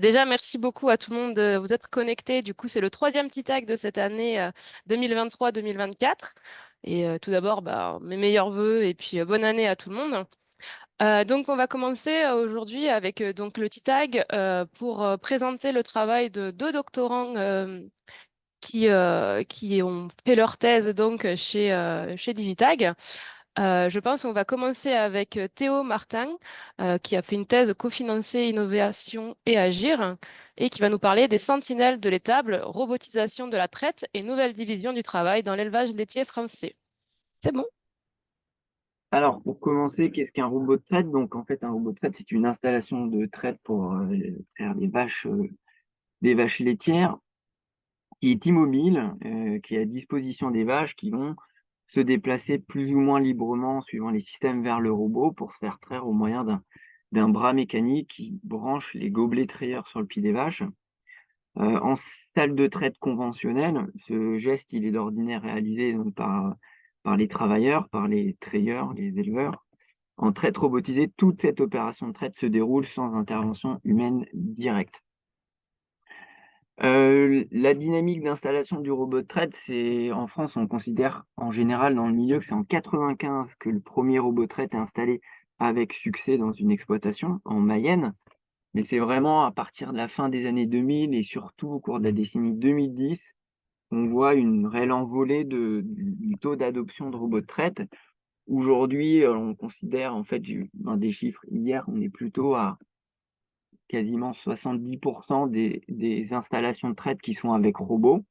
Déjà, merci beaucoup à tout le monde de vous être connectés. Du coup, c'est le troisième petit tag de cette année 2023-2024. Et tout d'abord, mes meilleurs vœux et puis bonne année à tout le monde. Donc, on va commencer aujourd'hui avec donc le petit tag pour présenter le travail de deux doctorants qui ont fait leur thèse donc chez Digitag. Je pense qu'on va commencer avec Théo Martin, qui a fait une thèse cofinancée Innovation et Agir, et qui va nous parler des sentinelles de l'étable, robotisation de la traite et nouvelle division du travail dans l'élevage laitier français. C'est bon? Alors, pour commencer, qu'est-ce qu'un robot de traite? Donc, en fait, un robot de traite, c'est une installation de traite pour faire des vaches laitières qui est immobile, qui est à disposition des vaches qui vont se déplacer plus ou moins librement suivant les systèmes vers le robot pour se faire traire au moyen d'un bras mécanique qui branche les gobelets trayeurs sur le pied des vaches. En salle de traite conventionnelle, ce geste, il est d'ordinaire réalisé donc par les travailleurs, par les trayeurs, les éleveurs. En traite robotisée, toute cette opération de traite se déroule sans intervention humaine directe. La dynamique d'installation du robot de traite, c'est en France, on considère en général dans le milieu que c'est en 95 que le premier robot de traite est installé avec succès dans une exploitation en Mayenne. Mais c'est vraiment à partir de la fin des années 2000 et surtout au cours de la décennie 2010 qu'on voit une réelle envolée du taux d'adoption de robots de traite. Aujourd'hui, on considère, en fait, j'ai eu des chiffres hier, on est plutôt à quasiment 70% des installations de traite qui sont avec robots.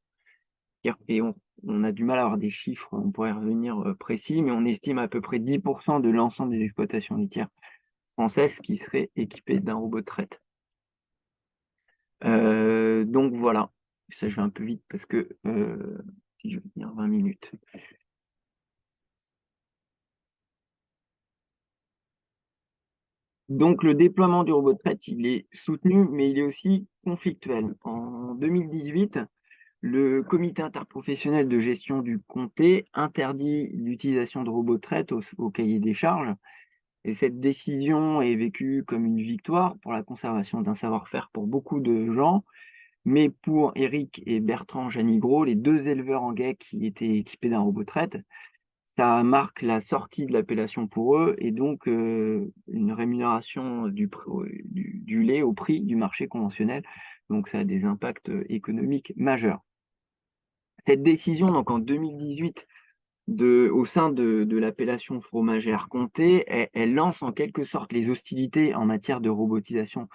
Et on a du mal à avoir des chiffres, on pourrait revenir précis, mais on estime à peu près 10% de l'ensemble des exploitations laitières françaises qui seraient équipées d'un robot de traite. Donc voilà, ça je vais un peu vite parce que si je veux tenir 20 minutes. Donc le déploiement du robot de traite, il est soutenu, mais il est aussi conflictuel. En 2018, le comité interprofessionnel de gestion du comté interdit l'utilisation de robots de traite au cahier des charges. Et cette décision est vécue comme une victoire pour la conservation d'un savoir-faire pour beaucoup de gens. Mais pour Eric et Bertrand Janigro, les deux éleveurs anglais qui étaient équipés d'un robot de traite, ça marque la sortie de l'appellation pour eux et donc une rémunération du lait au prix du marché conventionnel. Donc ça a des impacts économiques majeurs. Cette décision, donc en 2018, au sein de l'appellation fromagère comté, elle lance en quelque sorte les hostilités en matière de robotisation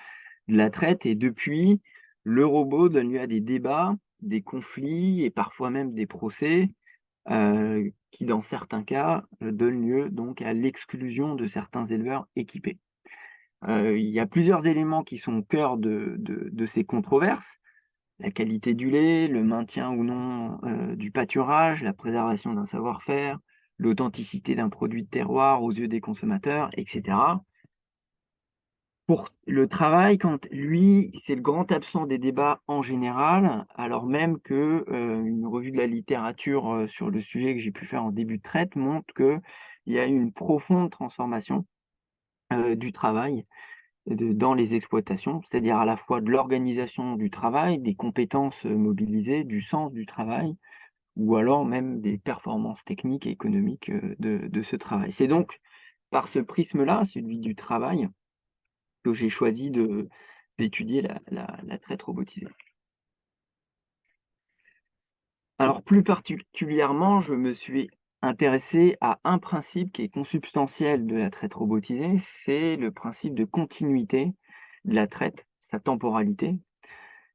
de la traite. Et depuis, le robot donne lieu à des débats, des conflits et parfois même des procès qui, dans certains cas, donnent lieu donc à l'exclusion de certains éleveurs équipés. Il y a plusieurs éléments qui sont au cœur de ces controverses. La qualité du lait, le maintien ou non du pâturage, la préservation d'un savoir-faire, l'authenticité d'un produit de terroir aux yeux des consommateurs, etc. Pour le travail, quand lui, c'est le grand absent des débats en général, alors même que une revue de la littérature sur le sujet que j'ai pu faire en début de traite montre qu'il y a eu une profonde transformation du travail dans les exploitations, c'est-à-dire à la fois de l'organisation du travail, des compétences mobilisées, du sens du travail, ou alors même des performances techniques et économiques de ce travail. C'est donc par ce prisme-là, celui du travail, que j'ai choisi d'étudier la traite robotisée. Alors plus particulièrement, je me suis intéressé à un principe qui est consubstantiel de la traite robotisée, c'est le principe de continuité de la traite, sa temporalité.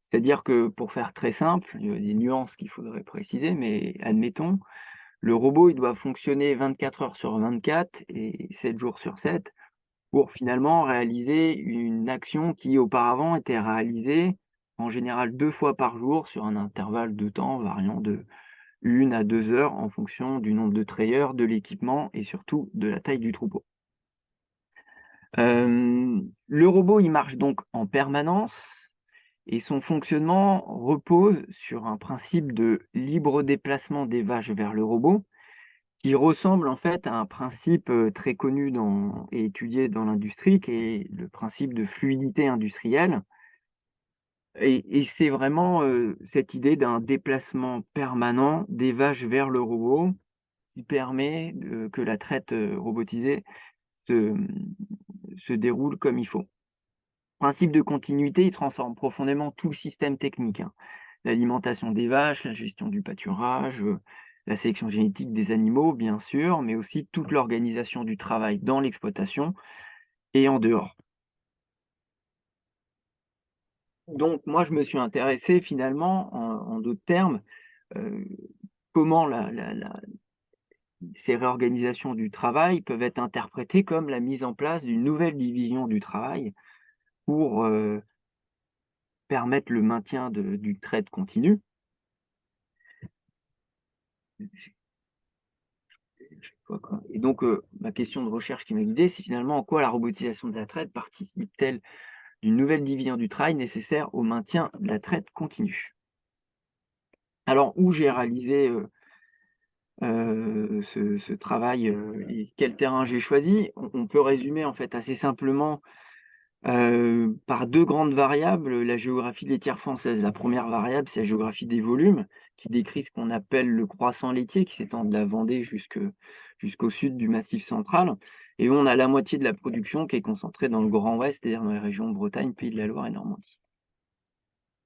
C'est-à-dire que pour faire très simple, il y a des nuances qu'il faudrait préciser, mais admettons, le robot il doit fonctionner 24 heures sur 24 et 7 jours sur 7 pour finalement réaliser une action qui auparavant était réalisée en général 2 fois par jour sur un intervalle de temps variant de 1 à 2 heures en fonction du nombre de trayeurs, de l'équipement et surtout de la taille du troupeau. Le robot, il marche donc en permanence et son fonctionnement repose sur un principe de libre déplacement des vaches vers le robot qui ressemble en fait à un principe très connu et étudié dans l'industrie, qui est le principe de fluidité industrielle. Et c'est vraiment cette idée d'un déplacement permanent des vaches vers le robot qui permet que la traite robotisée se, se déroule comme il faut. Principe de continuité, il transforme profondément tout le système technique, hein. L'alimentation des vaches, la gestion du pâturage, la sélection génétique des animaux, bien sûr, mais aussi toute l'organisation du travail dans l'exploitation et en dehors. Donc moi, je me suis intéressé finalement, en d'autres termes, heu, comment ces réorganisations du travail peuvent être interprétées comme la mise en place d'une nouvelle division du travail pour, permettre le maintien du trade continu. Et donc, ma question de recherche qui m'a guidé, c'est finalement en quoi la robotisation de la traite participe-t-elle d'une nouvelle division du travail nécessaire au maintien de la traite continue? Alors, où j'ai réalisé, ce travail, et quel terrain j'ai choisi? On peut résumer en fait assez simplement, par 2 grandes variables, la géographie laitière française. La première variable, c'est la géographie des volumes, qui décrit ce qu'on appelle le croissant laitier, qui s'étend de la Vendée jusqu'au sud du Massif central. Et on a la moitié de la production qui est concentrée dans le Grand Ouest, c'est-à-dire dans les régions Bretagne, Pays de la Loire et Normandie.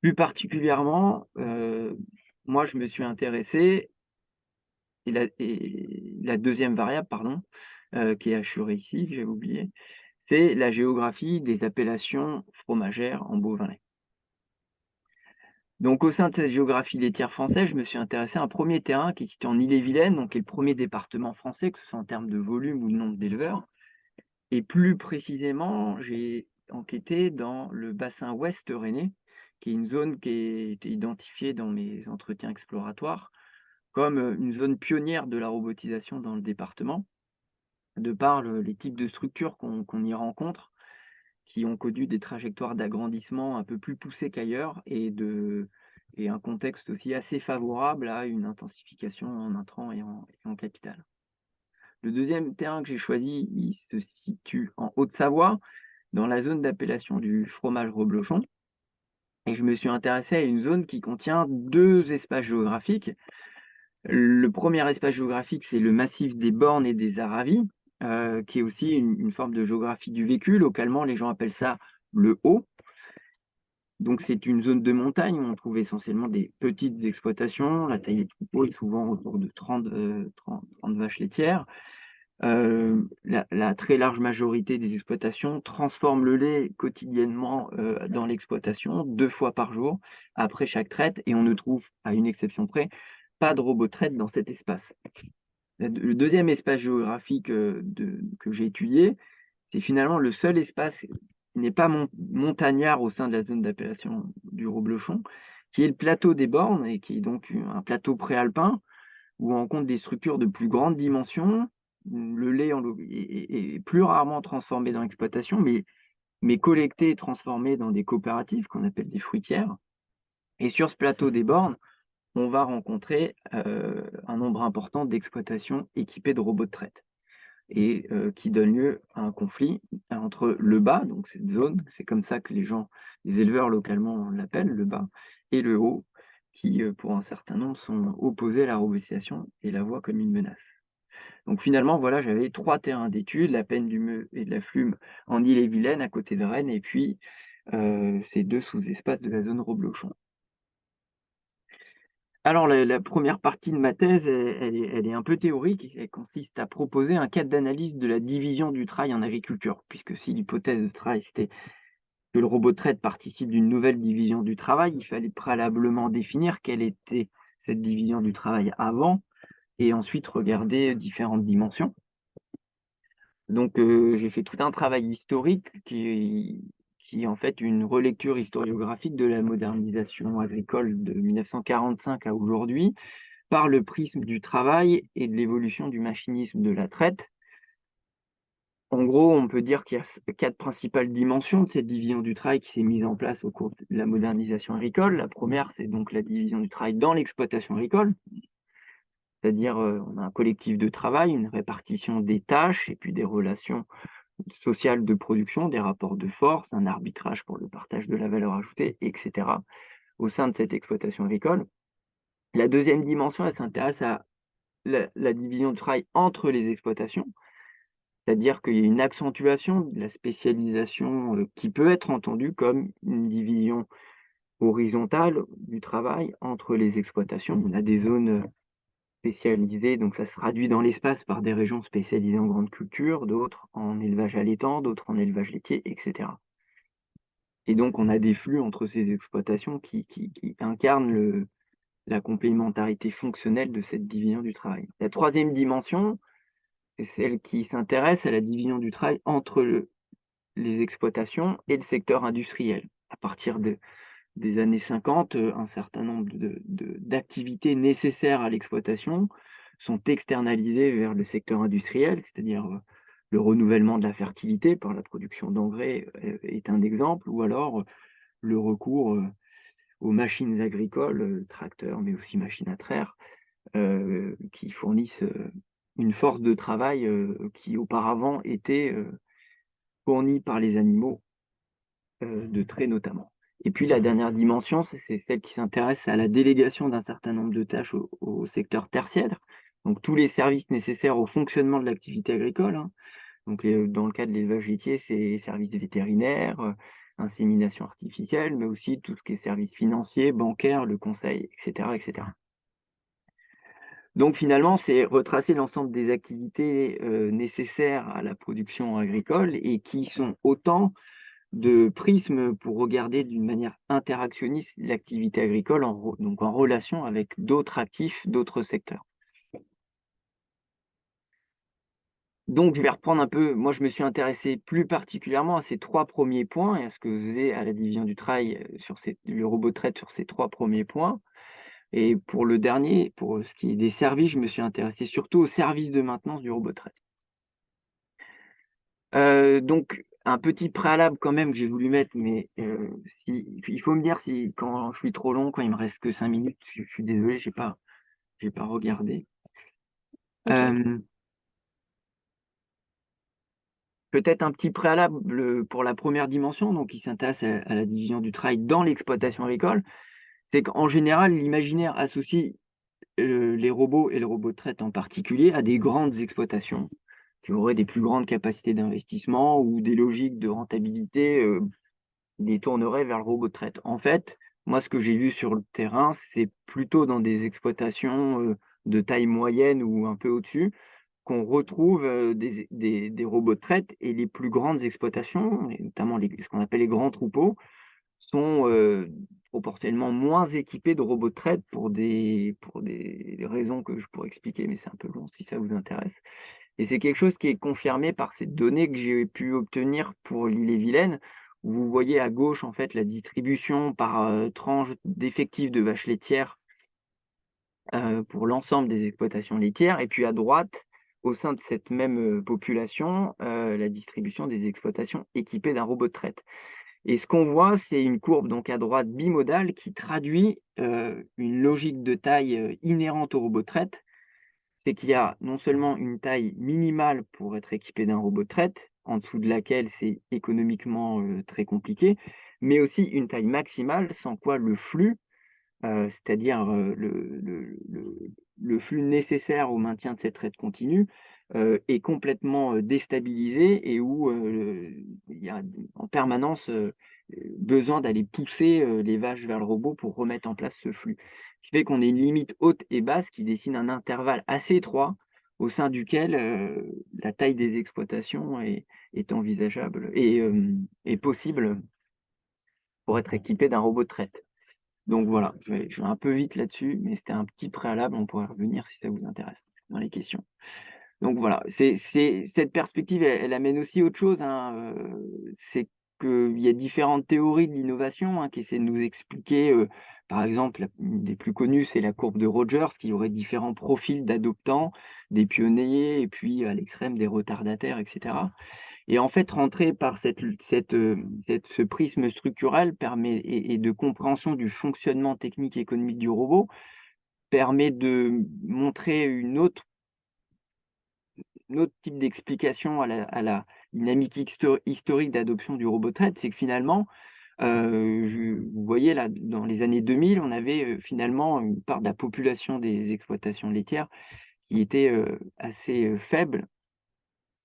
Plus particulièrement, moi je me suis intéressé et la 2e variable, pardon, qui est assurée ici, que j'avais oublié, c'est la géographie des appellations fromagères en bovin lait. Donc au sein de cette géographie laitière française, je me suis intéressé à un premier terrain qui est situé en Ille-et-Vilaine, donc qui est le premier département français, que ce soit en termes de volume ou de nombre d'éleveurs. Et plus précisément, j'ai enquêté dans le bassin ouest rennais, qui est une zone qui a été identifiée dans mes entretiens exploratoires comme, une zone pionnière de la robotisation dans le département, de par les types de structures qu'on y rencontre, qui ont connu des trajectoires d'agrandissement un peu plus poussées qu'ailleurs et un contexte aussi assez favorable à une intensification en intrants et en capital. Le deuxième terrain que j'ai choisi, il se situe en Haute-Savoie, dans la zone d'appellation du fromage reblochon, et je me suis intéressé à une zone qui contient 2 espaces géographiques. Le premier espace géographique, c'est le massif des Bornes et des Aravis, qui est aussi une forme de géographie du vécu. Localement, les gens appellent ça le Haut. Donc c'est une zone de montagne où on trouve essentiellement des petites exploitations. La taille des troupeaux est souvent autour de 30 vaches laitières. La très large majorité des exploitations transforment le lait quotidiennement, dans l'exploitation, 2 fois par jour, après chaque traite, et on ne trouve, à une exception près, pas de robot traite dans cet espace. Le 2e espace géographique, que j'ai étudié, c'est finalement le seul espace qui n'est pas montagnard au sein de la zone d'appellation du Reblochon, qui est le plateau des Bornes et qui est donc un plateau préalpin où on rencontre des structures de plus grande dimension. Le lait est plus rarement transformé dans l'exploitation, mais collecté et transformé dans des coopératives qu'on appelle des fruitières. Et sur ce plateau des Bornes, on va rencontrer un nombre important d'exploitations équipées de robots de traite et qui donne lieu à un conflit entre le bas, donc cette zone, c'est comme ça que les éleveurs localement l'appellent, le bas, et le haut, qui, pour un certain nombre, sont opposés à la robotisation et la voient comme une menace. Donc finalement, voilà, j'avais 3 terrains d'études, la Peine du Meux et de la Flume en Ille-et-Vilaine, à côté de Rennes, et puis ces 2 sous-espaces de la zone Reblochon. Alors la 1re partie de ma thèse, elle est un peu théorique. Elle consiste à proposer un cadre d'analyse de la division du travail en agriculture, puisque si l'hypothèse de travail, c'était que le robot de traite participe d'une nouvelle division du travail, il fallait préalablement définir quelle était cette division du travail avant et ensuite regarder différentes dimensions. Donc j'ai fait tout un travail historique qui est en fait une relecture historiographique de la modernisation agricole de 1945 à aujourd'hui, par le prisme du travail et de l'évolution du machinisme de la traite. En gros, on peut dire qu'il y a 4 principales dimensions de cette division du travail qui s'est mise en place au cours de la modernisation agricole. La première, c'est donc la division du travail dans l'exploitation agricole, c'est-à-dire, on a un collectif de travail, une répartition des tâches et puis des relations sociale de production, des rapports de force, un arbitrage pour le partage de la valeur ajoutée, etc., au sein de cette exploitation agricole. La deuxième dimension, elle s'intéresse à la division du travail entre les exploitations, c'est-à-dire qu'il y a une accentuation de la spécialisation qui peut être entendue comme une division horizontale du travail entre les exploitations. On a des zones spécialisées, donc ça se traduit dans l'espace par des régions spécialisées en grande culture, d'autres en élevage allaitant, d'autres en élevage laitier, etc. Et donc on a des flux entre ces exploitations qui incarnent la complémentarité fonctionnelle de cette division du travail. La troisième dimension, c'est celle qui s'intéresse à la division du travail entre les exploitations et le secteur industriel. À partir des années 50, un certain nombre d'activités nécessaires à l'exploitation sont externalisées vers le secteur industriel, c'est-à-dire le renouvellement de la fertilité par la production d'engrais est un exemple, ou alors le recours aux machines agricoles, tracteurs, mais aussi machines à traire, qui fournissent une force de travail qui auparavant était fournie par les animaux, de trait notamment. Et puis la dernière dimension, c'est celle qui s'intéresse à la délégation d'un certain nombre de tâches au secteur tertiaire, donc tous les services nécessaires au fonctionnement de l'activité agricole, hein. Donc dans le cas de l'élevage laitier, c'est services vétérinaires, insémination artificielle, mais aussi tout ce qui est services financiers, bancaires, le conseil, etc., etc. Donc finalement, c'est retracer l'ensemble des activités nécessaires à la production agricole et qui sont autant de prismes pour regarder d'une manière interactionniste l'activité agricole donc en relation avec d'autres actifs, d'autres secteurs. Donc je vais reprendre un peu, moi je me suis intéressé plus particulièrement à ces 3 premiers points et à ce que faisait à la division du travail, le robot traite sur ces 3 premiers points. Et pour le dernier, pour ce qui est des services, je me suis intéressé surtout aux services de maintenance du robot traite. Donc un petit préalable quand même que j'ai voulu mettre, mais il faut me dire si quand je suis trop long, quand il me reste que 5 minutes, je suis désolé, j'ai pas regardé. Ok. Hem, Peut-être un petit préalable pour la première dimension, donc qui s'intéresse à la division du travail dans l'exploitation agricole. C'est qu'en général, l'imaginaire associe, les robots et le robot de traite en particulier à des grandes exploitations qui auraient des plus grandes capacités d'investissement ou des logiques de rentabilité, qui les tourneraient vers le robot de traite. En fait, moi, ce que j'ai vu sur le terrain, c'est plutôt dans des exploitations, de taille moyenne ou un peu au-dessus, qu'on retrouve, des robots de traite et les plus grandes exploitations et notamment ce qu'on appelle les grands troupeaux sont, proportionnellement moins équipés de robots de traite pour des raisons que je pourrais expliquer, mais c'est un peu long si ça vous intéresse. Et c'est quelque chose qui est confirmé par ces données que j'ai pu obtenir pour l'Ille-et-Vilaine, où vous voyez à gauche, en fait, la distribution par, tranche d'effectifs de vaches laitières, pour l'ensemble des exploitations laitières et puis à droite, au sein de cette même, population, la distribution des exploitations équipées d'un robot de traite. Et ce qu'on voit, c'est une courbe donc à droite bimodale qui traduit, une logique de taille, inhérente au robot de traite. C'est qu'il y a non seulement une taille minimale pour être équipé d'un robot de traite, en dessous de laquelle c'est économiquement, très compliqué, mais aussi une taille maximale sans quoi le flux, c'est-à-dire, le flux nécessaire au maintien de cette traite continue, est complètement, déstabilisé et où, il y a en permanence, besoin d'aller pousser, les vaches vers le robot pour remettre en place ce flux. Ce qui fait qu'on a une limite haute et basse qui dessine un intervalle assez étroit au sein duquel, la taille des exploitations est envisageable et est possible pour être équipé d'un robot de traite. Donc voilà, je vais un peu vite là-dessus, mais c'était un petit préalable, on pourrait revenir si ça vous intéresse dans les questions. Donc voilà, c'est cette perspective, elle amène aussi autre chose, hein, c'est qu'il y a différentes théories de l'innovation, hein, qui essaient de nous expliquer, par exemple, une des plus connues, c'est la courbe de Rogers, qui aurait différents profils d'adoptants, des pionniers et puis à l'extrême des retardataires, et cetera. Et en fait, rentrer par ce prisme structurel permet et de compréhension du fonctionnement technique et économique du robot, permet de montrer un autre type d'explication à dynamique historique d'adoption du robot de traite, c'est que finalement, vous voyez là, dans les années 2000, on avait, finalement une part de la population des exploitations laitières qui était, assez, faible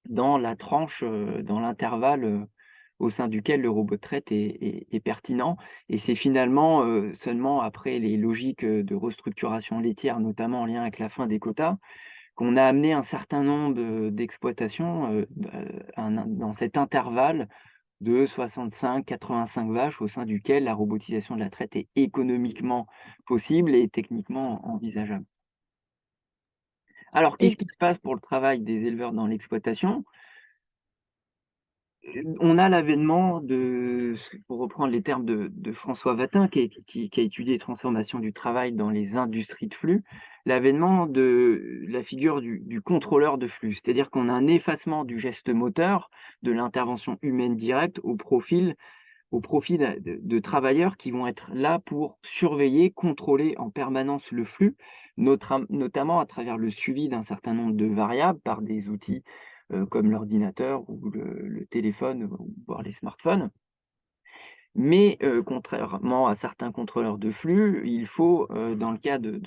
dans la tranche, dans l'intervalle, au sein duquel le robot de traite est pertinent, et c'est finalement, seulement après les logiques, de restructuration laitière, notamment en lien avec la fin des quotas, qu'on a amené un certain nombre, d'exploitations, dans cet intervalle de 65-85 vaches au sein duquel la robotisation de la traite est économiquement possible et techniquement envisageable. Alors Et qu'est-ce qui se passe pour le travail des éleveurs dans l'exploitation? On a l'avènement pour reprendre les termes de François Watin, qui a étudié transformation du travail dans les industries de flux, l'avènement de la figure du contrôleur de flux. C'est-à-dire qu'on a un effacement du geste moteur, de l'intervention humaine directe au profit de travailleurs qui vont être là pour surveiller, contrôler en permanence le flux, notamment à travers le suivi d'un certain nombre de variables par des outils comme l'ordinateur ou le téléphone, ou voire les smartphones. Mais contrairement à certains contrôleurs de flux, il faut, dans le cas de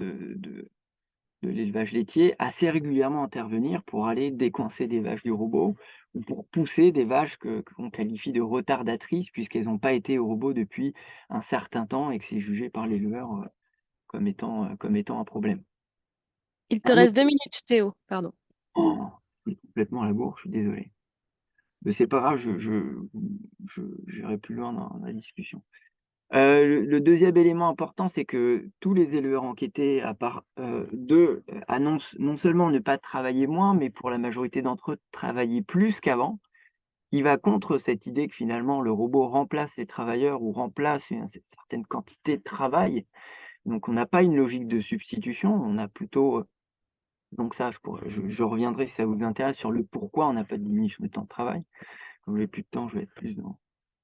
l'élevage laitier, assez régulièrement intervenir pour aller décoincer des vaches du robot ou pour pousser des vaches qu'on qualifie de retardatrices puisqu'elles n'ont pas été au robot depuis un certain temps et que c'est jugé par l'éleveur, comme étant un problème. il te Un autre reste 2 minutes, Théo, pardon. oh, je suis complètement à la bourre, je suis désolé. Mais c'est pas grave, j'irai plus loin dans la discussion. Le 2e élément important, c'est que tous les éleveurs enquêtés, à part, 2, annoncent non seulement ne pas travailler moins, mais pour la majorité d'entre eux, travailler plus qu'avant. Il va contre cette idée que finalement le robot remplace les travailleurs ou remplace une certaine quantité de travail. Donc on n'a pas une logique de substitution, on a plutôt, donc ça je reviendrai si ça vous intéresse sur le pourquoi on n'a pas de diminution du temps de travail. Comme j'ai plus de temps, je vais être plus dans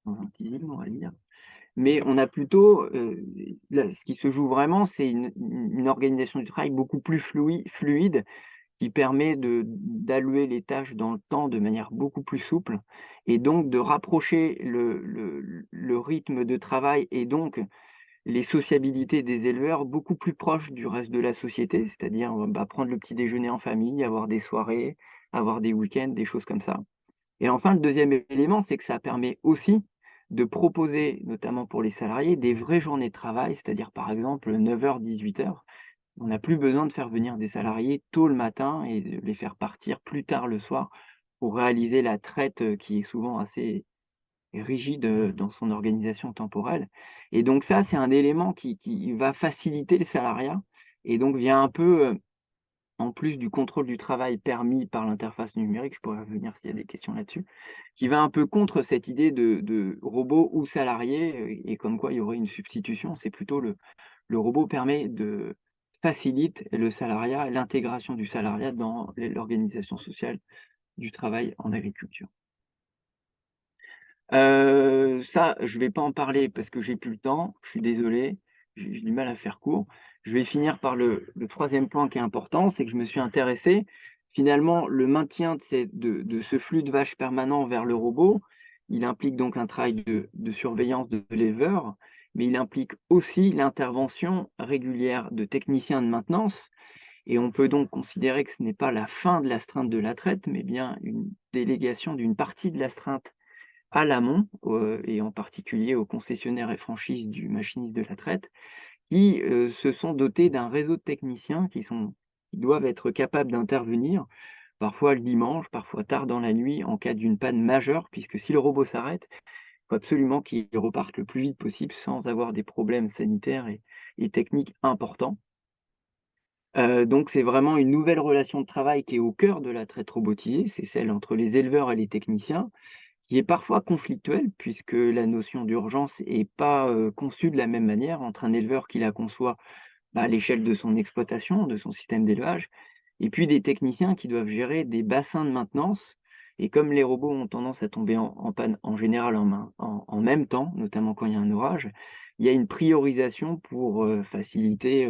un teasing, on va dire. Mais on a plutôt, là, ce qui se joue vraiment, c'est une organisation du travail beaucoup plus fluide, qui permet d'allouer les tâches dans le temps de manière beaucoup plus souple et donc de rapprocher le rythme de travail et donc les sociabilités des éleveurs beaucoup plus proches du reste de la société, c'est-à-dire, bah, prendre le petit déjeuner en famille, avoir des soirées, avoir des week-ends, des choses comme ça. Et enfin, le 2e élément, c'est que ça permet aussi de proposer, notamment pour les salariés, des vraies journées de travail, c'est-à-dire par exemple 9h-18h. On n'a plus besoin de faire venir des salariés tôt le matin et de les faire partir plus tard le soir pour réaliser la traite, qui est souvent assez rigide, dans son organisation temporelle. Et donc ça, c'est un élément qui va faciliter le salariat et donc vient un peu, en plus du contrôle du travail permis par l'interface numérique, je pourrais revenir s'il y a des questions là-dessus, qui va un peu contre cette idée de robot ou salarié, et comme quoi il y aurait une substitution. C'est plutôt le robot facilite le salariat, l'intégration du salariat dans l'organisation sociale du travail en agriculture. Ça, je vais pas en parler parce que j'ai plus le temps, je suis désolé, j'ai du mal à faire court. Je vais finir par le 3e point qui est important, c'est que je me suis intéressé, finalement, le maintien de ce flux de vaches permanent vers le robot, il implique donc un travail de surveillance de l'éleveur, mais il implique aussi l'intervention régulière de techniciens de maintenance et on peut donc considérer que ce n'est pas la fin de l'astreinte de la traite, mais bien une délégation d'une partie de l'astreinte à l'amont, et en particulier aux concessionnaires et franchises du machiniste de la traite, qui, se sont dotés d'un réseau de techniciens qui doivent être capables d'intervenir, parfois le dimanche, parfois tard dans la nuit, en cas d'une panne majeure, puisque si le robot s'arrête, il faut absolument qu'il reparte le plus vite possible sans avoir des problèmes sanitaires et techniques importants. Donc c'est vraiment une nouvelle relation de travail qui est au cœur de la traite robotisée, c'est celle entre les éleveurs et les techniciens, qui est parfois conflictuelle puisque la notion d'urgence est pas, conçue de la même manière entre un éleveur qui la conçoit, bah, à l'échelle de son exploitation, de son système d'élevage et puis des techniciens qui doivent gérer des bassins de maintenance et comme les robots ont tendance à tomber en panne en général en même temps, notamment quand il y a un orage, il y a une priorisation pour, faciliter,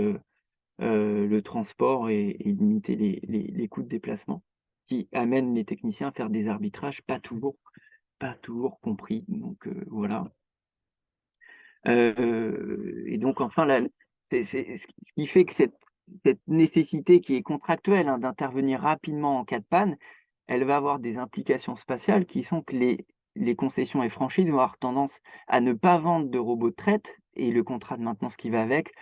le transport et limiter les coûts de déplacement. qui amène les techniciens à faire des arbitrages pas toujours compris. Donc voilà. Et donc enfin là, c'est ce qui fait que cette nécessité qui est contractuelle, hein, d'intervenir rapidement en cas de panne, elle va avoir des implications spatiales qui sont que les concessions et franchises vont avoir tendance à ne pas vendre de robots de traite et le contrat de maintenance qui va avec,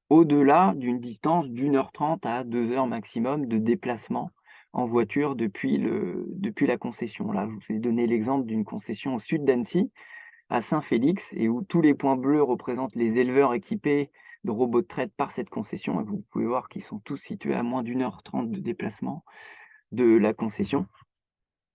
au-delà d'une distance d'1 h 30 à 2 heures maximum de déplacement en voiture depuis la concession. Là, je vous ai donné l'exemple d'une concession au sud d'Annecy, à Saint-Félix, et où tous les points bleus représentent les éleveurs équipés de robots de traite par cette concession. Et vous pouvez voir qu'ils sont tous situés à moins d'1 h 30 de déplacement de la concession.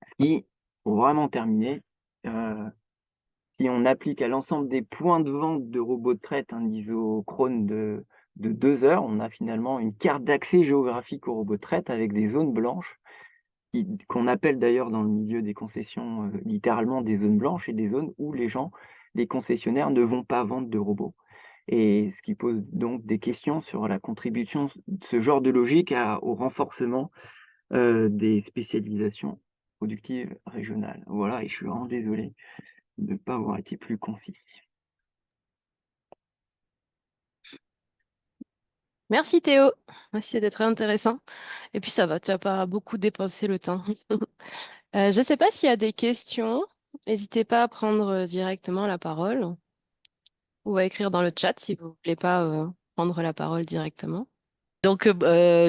Ce qui, pour vraiment terminer, si on applique à l'ensemble des points de vente de robots de traite un isochrone de 2 heures, on a finalement une carte d'accès géographique aux robots de traite avec des zones blanches, qu'on appelle d'ailleurs dans le milieu des concessions littéralement des zones blanches, et des zones où les concessionnaires ne vont pas vendre de robots. Et ce qui pose donc des questions sur la contribution de ce genre de logique au renforcement des spécialisations productives régionales. Voilà, et je suis vraiment désolé de ne pas avoir été plus concis. Merci Théo, merci, c'était très intéressant. Et puis ça va, tu n'as pas beaucoup dépensé le temps. Je ne sais pas s'il y a des questions. N'hésitez pas à prendre directement la parole ou à écrire dans le chat si vous ne voulez pas prendre la parole directement. Donc,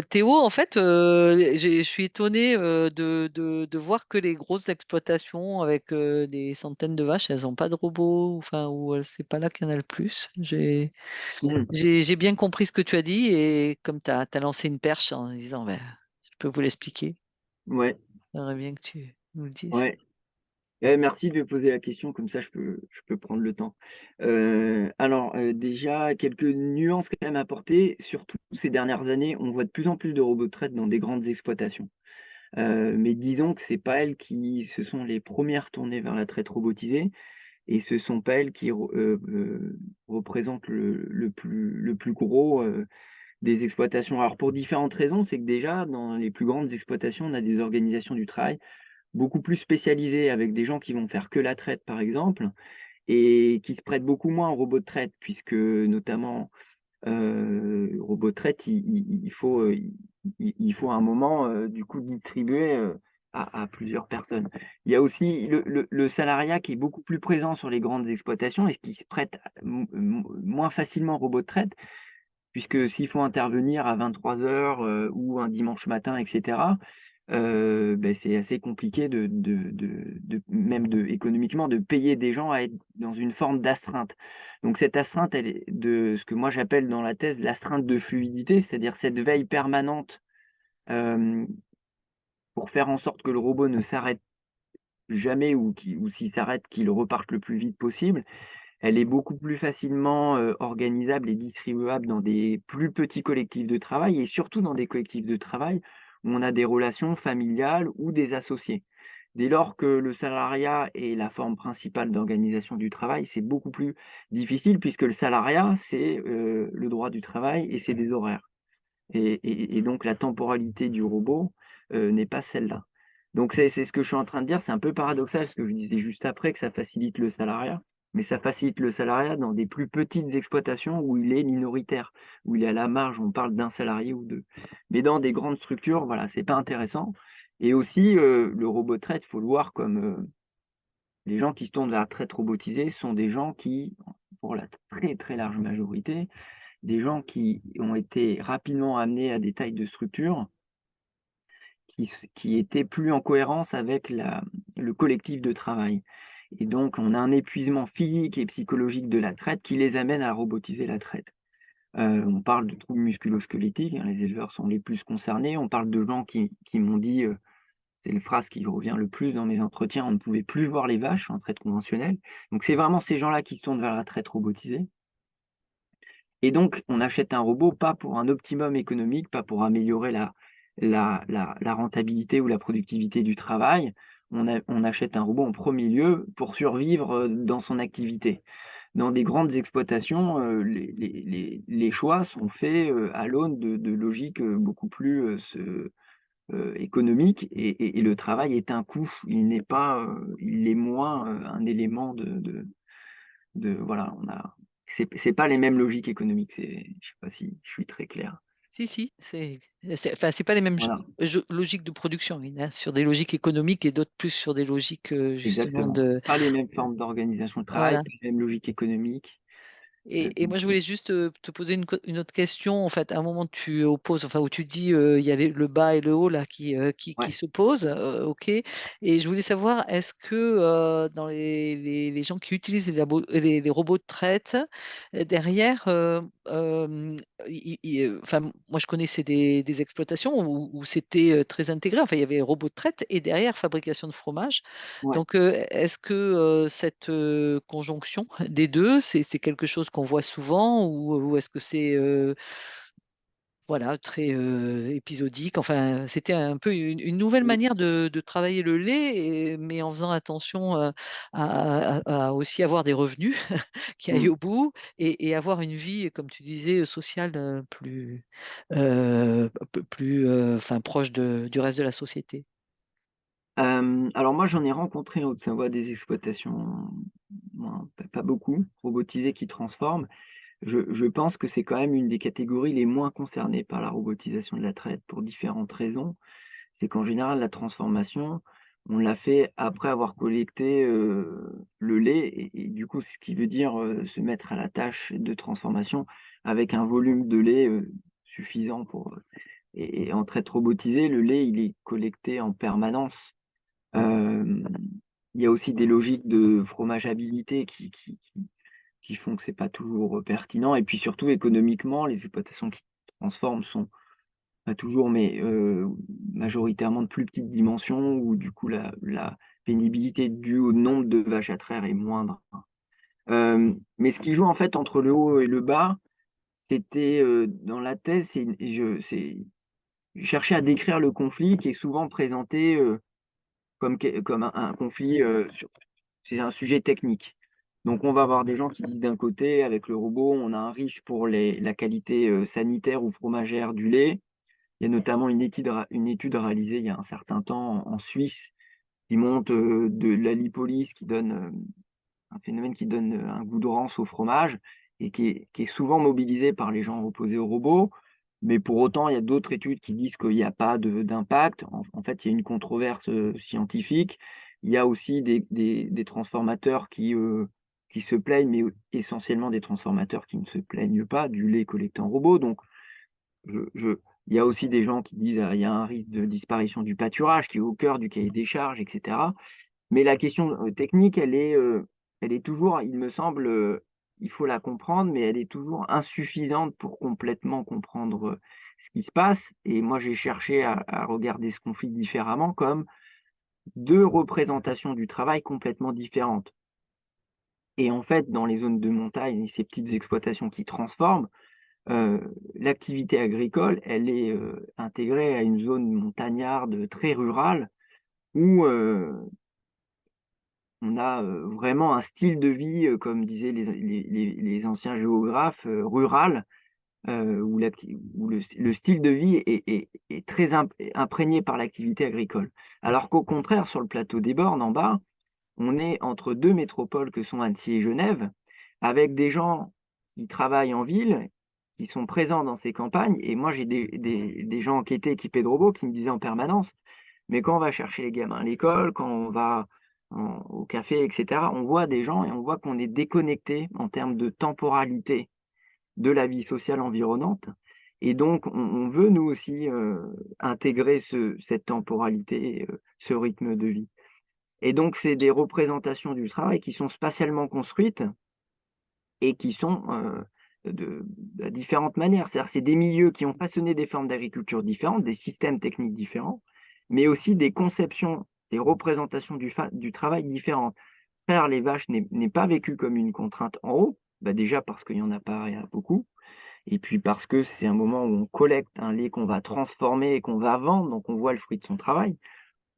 Théo, en fait, je suis étonnée de voir que les grosses exploitations avec des centaines de vaches, elles n'ont pas de robots, enfin, ou c'est pas là qu'il y en a le plus. Mmh. J'ai bien compris ce que tu as dit et comme tu as lancé une perche en disant, ben, je peux vous l'expliquer, Ouais, j'aimerais bien que tu nous le dises. ouais. Merci de poser la question, comme ça je peux prendre le temps. Alors, déjà quelques nuances quand même à apporter. Surtout ces dernières années, on voit de plus en plus de robots de traite dans des grandes exploitations. Mais disons que c'est pas elles qui se sont les premières tournées vers la traite robotisée, et ce sont pas elles qui représentent le plus gros, des exploitations. Alors pour différentes raisons, c'est que déjà dans les plus grandes exploitations, on a des organisations du travail beaucoup plus spécialisées, avec des gens qui vont faire que la traite par exemple, et qui se prêtent beaucoup moins aux robots de traite, puisque notamment, robot de traite, il faut à un moment, du coup, distribuer, à plusieurs personnes. Il y a aussi le salariat qui est beaucoup plus présent sur les grandes exploitations et ce qui se prête moins facilement aux robots de traite, puisque s'il faut intervenir à 23 h, ou un dimanche matin, et cetera, c'est assez compliqué économiquement, de payer des gens à être dans une forme d'astreinte. Donc cette astreinte, elle est de ce que moi j'appelle dans la thèse l'astreinte de fluidité, c'est-à-dire cette veille permanente, hem, pour faire en sorte que le robot ne s'arrête jamais, ou s'il s'arrête, qu'il reparte le plus vite possible. Elle est beaucoup plus facilement, organisable et distribuable dans des plus petits collectifs de travail, et surtout dans des collectifs de travail où on a des relations familiales ou des associés. Dès lors que le salariat est la forme principale d'organisation du travail, c'est beaucoup plus difficile, puisque le salariat, c'est, le droit du travail et c'est des horaires. Et donc la temporalité du robot, n'est pas celle-là. Donc c'est ce que je suis en train de dire, c'est un peu paradoxal ce que je disais juste après, que ça facilite le salariat, mais ça facilite le salariat dans des plus petites exploitations où il est minoritaire, où il est à la marge, on parle d'un salarié ou 2. Mais dans des grandes structures, voilà, c'est pas intéressant. Et aussi, le robot de traite, il faut le voir comme, les gens qui se tournent vers la traite robotisée sont des gens qui, pour la très, très large majorité, des gens qui ont été rapidement amenés à des tailles de structure qui étaient plus en cohérence avec le collectif de travail. Et donc, on a un épuisement physique et psychologique de la traite qui les amène à robotiser la traite. On parle de troubles musculo-squelettiques, hein, les éleveurs sont les plus concernés. On parle de gens qui m'ont dit, c'est une phrase qui revient le plus dans mes entretiens: «On ne pouvait plus voir les vaches en traite conventionnelle». Donc c'est vraiment ces gens-là qui se tournent vers la traite robotisée. Et donc, on achète un robot pas pour un optimum économique, pas pour améliorer la rentabilité ou la productivité du travail. On achète un robot en premier lieu pour survivre, dans son activité. Dans des grandes exploitations, les choix sont faits, à l'aune de logiques, beaucoup plus, économique et le travail est un coût. Il est moins un élément voilà, c'est pas les mêmes logiques économiques. Je sais pas si je suis très clair. Si, enfin, c'est pas les mêmes Voilà, logiques de production. Il y en a sur des logiques économiques et d'autres plus sur des logiques justement exactement. de. Pas les mêmes formes d'organisation de travail, Voilà. pas les mêmes logiques économiques. Et moi, je voulais juste te poser une autre question. En fait, à un moment, tu opposes, enfin, où tu dis il y a le bas et le haut là qui Ouais. s'opposent, ok. Et je voulais savoir, est-ce que dans les gens qui utilisent les robots de traite, derrière, enfin, moi, je connaissais des exploitations où c'était très intégré. Enfin, il y avait robots de traite et derrière, fabrication de fromage. Ouais. Donc, est-ce que cette conjonction des deux, c'est quelque chose qu'on voit souvent ou est-ce que c'est voilà, très épisodique? Enfin, c'était un peu une nouvelle manière de travailler le lait, mais en faisant attention à aussi avoir des revenus qui aillent Mm. au bout et avoir une vie, comme tu disais, sociale plus enfin, proche du reste de la société. Alors moi, j'en ai rencontré en Haute-Savoie des exploitations, pas beaucoup, robotisées qui transforment. Je pense que c'est quand même une des catégories les moins concernées par la robotisation de la traite pour différentes raisons. C'est qu'en général, la transformation, on l'a fait après avoir collecté le lait et du coup, ce qui veut dire se mettre à la tâche de transformation avec un volume de lait suffisant pour. Et en traite robotisée, le lait, il est collecté en permanence. Euh, il y a aussi des logiques de fromageabilité qui font que c'est pas toujours pertinent. Et puis surtout, économiquement, les exploitations qui transforment sont pas toujours, mais majoritairement de plus petites dimensions, où du coup la pénibilité due au nombre de vaches à traire est moindre. Mais ce qui joue en fait entre le haut et le bas, c'était dans la thèse, je cherchais à décrire le conflit qui est souvent présenté comme un conflit c'est un sujet technique. Donc, on va avoir des gens qui disent d'un côté, avec le robot, on a un risque pour la qualité sanitaire ou fromagère du lait. Il y a notamment une étude réalisée il y a un certain temps en Suisse qui montre de la lipolyse qui donne un phénomène qui donne un goût de rance au fromage et qui est souvent mobilisé par les gens opposés au robot. Mais pour autant, il y a d'autres études qui disent qu'il n'y a pas d'impact. En fait, il y a une controverse scientifique. Il y a aussi des transformateurs qui se plaignent, mais essentiellement des transformateurs qui ne se plaignent pas du lait collecté en robot. Donc, il y a aussi des gens qui disent qu'il y a un risque de disparition du pâturage qui est au cœur du cahier des charges, etc. Mais la question technique, elle est toujours, il me semble, il faut la comprendre, mais elle est toujours insuffisante pour complètement comprendre ce qui se passe. Et moi, j'ai cherché à regarder ce conflit différemment, comme deux représentations du travail complètement différentes. Et en fait, dans les zones de montagne et ces petites exploitations qui transforment, euh, l'activité agricole, elle est intégrée à une zone montagnarde très rurale où on a vraiment un style de vie, comme disaient les anciens géographes, rural, où le style de vie est très imprégné par l'activité agricole. Alors qu'au contraire, sur le plateau des Bornes, en bas, on est entre deux métropoles que sont Annecy et Genève, avec des gens qui travaillent en ville, qui sont présents dans ces campagnes. Et moi, j'ai des gens qui étaient équipés de robots qui me disaient en permanence, mais quand on va chercher les gamins à l'école, quand on va au café, etc., on voit des gens et on voit qu'on est déconnecté en termes de temporalité de la vie sociale environnante. Et donc, on veut, nous aussi, intégrer cette temporalité, ce rythme de vie. Et donc, c'est des représentations du travail qui sont spatialement construites et qui sont de différentes manières. C'est-à-dire, c'est des milieux qui ont façonné des formes d'agriculture différentes, des systèmes techniques différents, mais aussi des conceptions, des représentations du travail différentes. Faire les vaches n'est pas vécu comme une contrainte en haut, bah déjà parce qu'il n'y en a pas beaucoup, et puis parce que c'est un moment où on collecte un lait qu'on va transformer et qu'on va vendre, donc on voit le fruit de son travail.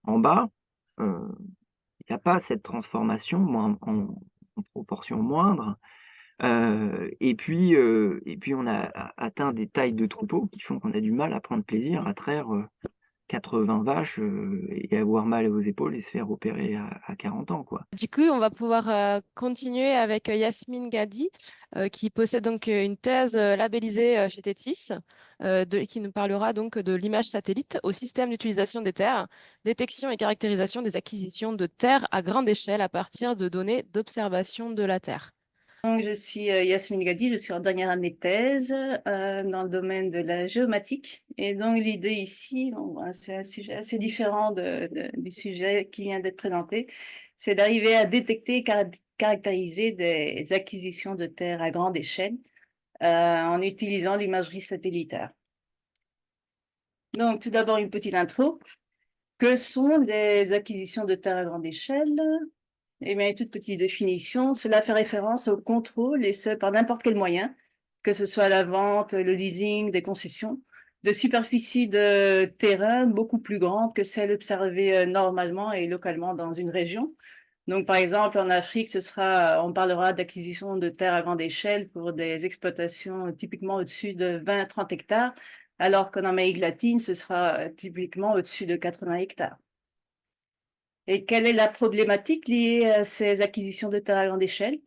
En bas, euh, il n'y a pas cette transformation en proportion moindre. Et puis, on a atteint des tailles de troupeaux qui font qu'on a du mal à prendre plaisir à traire 80 vaches et avoir mal aux épaules et se faire opérer à 40 ans, quoi. Du coup, on va pouvoir continuer avec Yasmine Gadi, qui possède donc une thèse labellisée chez Tétis, qui nous parlera donc de l'image satellite au système d'utilisation des terres, détection et caractérisation des acquisitions de terres à grande échelle à partir de données d'observation de la Terre. Donc, je suis Yasmine Gadi, je suis en dernière année de thèse dans le domaine de la géomatique. Et donc, l'idée ici, c'est un sujet assez différent du sujet qui vient d'être présenté, c'est d'arriver à détecter et caractériser des acquisitions de terres à grande échelle en utilisant l'imagerie satellitaire. Donc, tout d'abord, une petite intro. Que sont des acquisitions de terres à grande échelle? Eh bien, une toute petite définition, cela fait référence au contrôle, et ce par n'importe quel moyen, que ce soit la vente, le leasing, des concessions, de superficies de terrain beaucoup plus grandes que celles observées normalement et localement dans une région. Donc, par exemple, en Afrique, on parlera d'acquisition de terres à grande échelle pour des exploitations typiquement au-dessus de 20-30 hectares, alors qu'en Amérique latine, ce sera typiquement au-dessus de 80 hectares. Et quelle est la problématique liée à ces acquisitions de terres à grande échelle?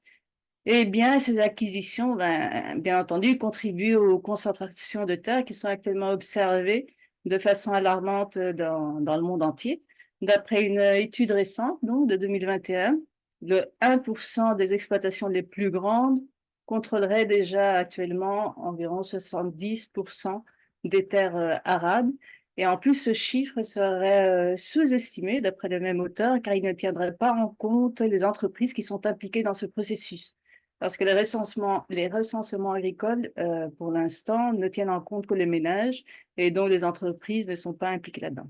Eh bien, ces acquisitions, bien entendu, contribuent aux concentrations de terres qui sont actuellement observées de façon alarmante dans le monde entier. D'après une étude récente, donc de 2021, le 1% des exploitations les plus grandes contrôlerait déjà actuellement environ 70% des terres arables. Et en plus, ce chiffre serait sous-estimé d'après le même auteur, car il ne tiendrait pas en compte les entreprises qui sont impliquées dans ce processus. Parce que les recensements agricoles, pour l'instant, ne tiennent en compte que les ménages et dont les entreprises ne sont pas impliquées là-dedans.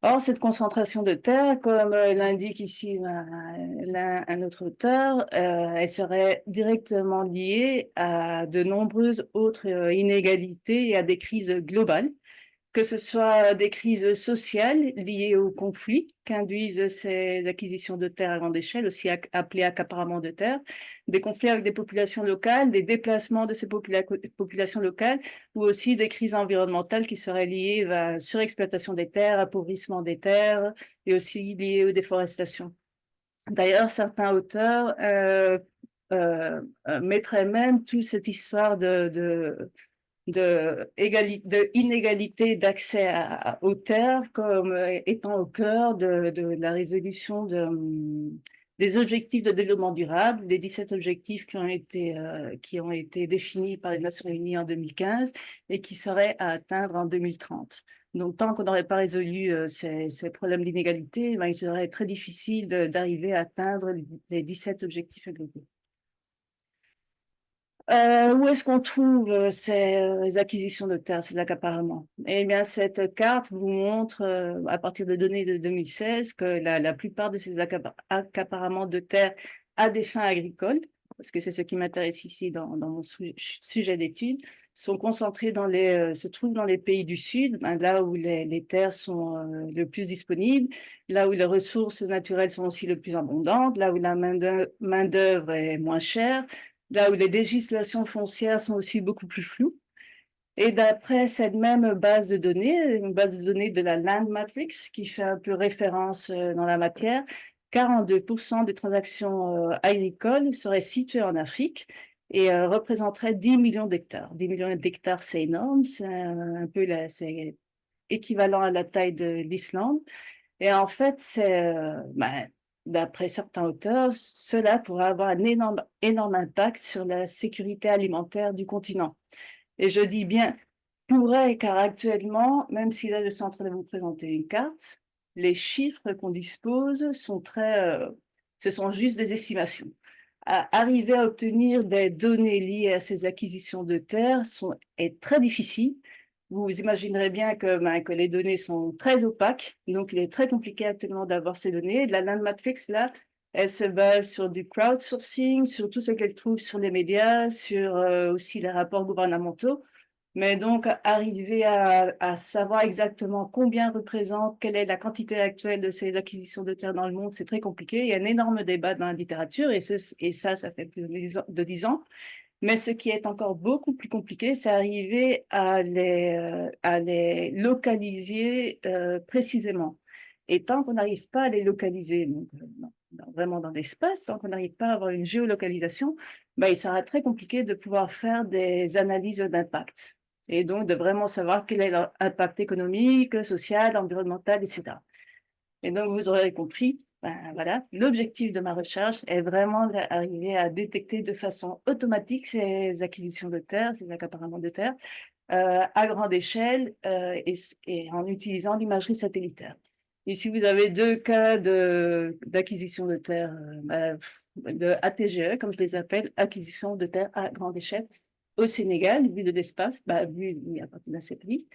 Or, cette concentration de terre, comme l'indique ici un autre auteur, elle serait directement liée à de nombreuses autres inégalités et à des crises globales, que ce soit des crises sociales liées aux conflits qu'induisent ces acquisitions de terres à grande échelle, aussi appelées accaparement de terres, des conflits avec des populations locales, des déplacements de ces populations locales, ou aussi des crises environnementales qui seraient liées à la surexploitation des terres, appauvrissement des terres, et aussi liées aux déforestations. D'ailleurs, certains auteurs mettraient même toute cette histoire d'inégalité d'accès aux terres comme étant au cœur de la résolution des objectifs de développement durable, les 17 objectifs qui ont été définis par les Nations Unies en 2015 et qui seraient à atteindre en 2030. Donc, tant qu'on n'aurait pas résolu ces problèmes d'inégalité, il serait très difficile d'arriver à atteindre les 17 objectifs globaux. Où est-ce qu'on trouve ces acquisitions de terres, ces accaparements? Eh bien, cette carte vous montre, à partir de données de 2016, que la plupart de ces accaparements de terres à des fins agricoles, parce que c'est ce qui m'intéresse ici dans mon sujet d'étude, sont concentrés se trouvent dans les pays du Sud, là où les terres sont le plus disponibles, là où les ressources naturelles sont aussi le plus abondantes, là où la main-d'œuvre est moins chère, là où les législations foncières sont aussi beaucoup plus floues. Et d'après cette même base de données, une base de données de la Land Matrix, qui fait un peu référence dans la matière, 42% des transactions agricoles seraient situées en Afrique et représenteraient 10 millions d'hectares. 10 millions d'hectares, c'est énorme, c'est équivalent à la taille de l'Islande. Et en fait, d'après certains auteurs, cela pourrait avoir un énorme impact sur la sécurité alimentaire du continent. Et je dis bien pourrait, car actuellement, même si là je suis en train de vous présenter une carte, les chiffres qu'on dispose ce sont juste des estimations. Arriver à obtenir des données liées à ces acquisitions de terres est très difficile. Vous imaginerez bien que les données sont très opaques, donc il est très compliqué actuellement d'avoir ces données. La Land Matrix, là, elle se base sur du crowdsourcing, sur tout ce qu'elle trouve sur les médias, sur aussi les rapports gouvernementaux. Mais donc, arriver à savoir exactement combien représente, quelle est la quantité actuelle de ces acquisitions de terres dans le monde, c'est très compliqué. Il y a un énorme débat dans la littérature et ça fait plus de 10 ans. Mais ce qui est encore beaucoup plus compliqué, c'est arriver à les localiser précisément. Et tant qu'on n'arrive pas à les localiser, donc, vraiment dans l'espace, tant qu'on n'arrive pas à avoir une géolocalisation, il sera très compliqué de pouvoir faire des analyses d'impact. Et donc de vraiment savoir quel est leur impact économique, social, environnemental, etc. Et donc vous aurez compris, voilà, l'objectif de ma recherche est vraiment d'arriver à détecter de façon automatique ces acquisitions de terres, ces accaparements de terres, à grande échelle et en utilisant l'imagerie satellitaire. Ici, vous avez 2 cas d'acquisition de terres, de ATGE, comme je les appelle, acquisition de terres à grande échelle, au Sénégal, vu de l'espace, vu à partir d'un satellite.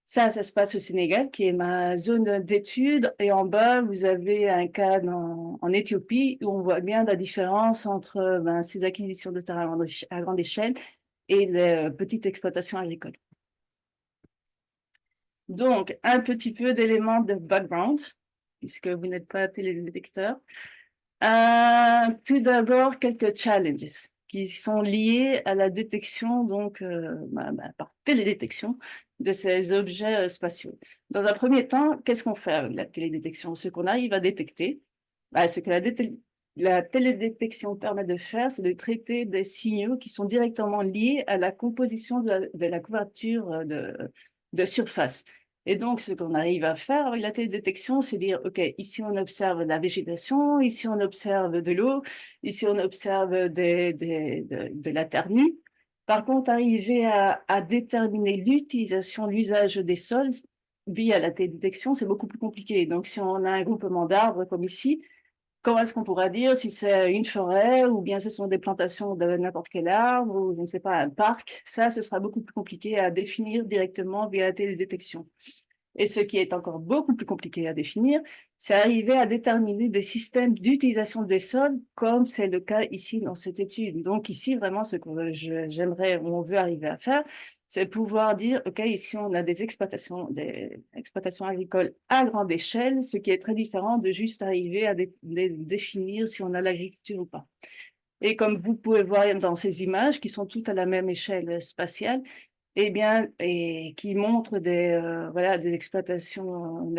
Ça se passe au Sénégal, qui est ma zone d'étude. Et en bas, vous avez un cas en Éthiopie, où on voit bien la différence entre ces acquisitions de terres à grande échelle et les petites exploitations agricoles. Donc, un petit peu d'éléments de background, puisque vous n'êtes pas télédétecteur. Tout d'abord, quelques challenges qui sont liés à la détection, donc par télédétection, de ces objets spatiaux. Dans un premier temps, qu'est-ce qu'on fait avec la télédétection? Ce qu'on arrive à détecter, ce que la télédétection permet de faire, c'est de traiter des signaux qui sont directement liés à la composition de la couverture de surface. Et donc, ce qu'on arrive à faire avec la télédétection, c'est dire, OK, ici on observe la végétation, ici on observe de l'eau, ici on observe de la terre nue. Par contre, arriver à déterminer l'utilisation, l'usage des sols via la télédétection, c'est beaucoup plus compliqué. Donc, si on a un groupement d'arbres comme ici, comment est-ce qu'on pourra dire si c'est une forêt ou bien ce sont des plantations de n'importe quel arbre ou je ne sais pas, un parc? Ça, ce sera beaucoup plus compliqué à définir directement via la télédétection. Et ce qui est encore beaucoup plus compliqué à définir, c'est arriver à déterminer des systèmes d'utilisation des sols, comme c'est le cas ici dans cette étude. Donc ici, vraiment, ce que j'aimerais ou on veut arriver à faire, c'est pouvoir dire, OK, ici, on a des exploitations agricoles à grande échelle, ce qui est très différent de juste arriver à définir si on a l'agriculture ou pas. Et comme vous pouvez voir dans ces images, qui sont toutes à la même échelle spatiale, eh bien, et qui montrent des exploitations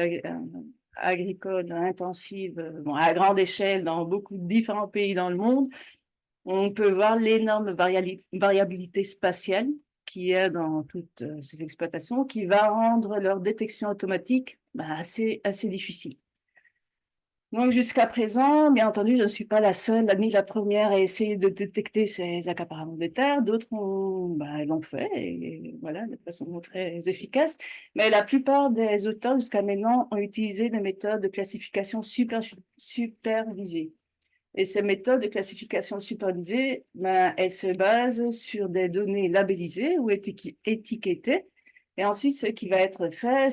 agricoles intensives à grande échelle dans beaucoup de différents pays dans le monde, on peut voir l'énorme variabilité spatiale qui est dans toutes ces exploitations, qui va rendre leur détection automatique assez difficile. Donc, jusqu'à présent, bien entendu, je ne suis pas la seule, ni la première à essayer de détecter ces accaparements de terre. D'autres l'ont fait, et voilà, de façon très efficace. Mais la plupart des auteurs, jusqu'à maintenant, ont utilisé des méthodes de classification supervisée. Et ces méthodes de classification supervisée, elles se basent sur des données labellisées ou étiquetées. Et ensuite, ce qui va être fait,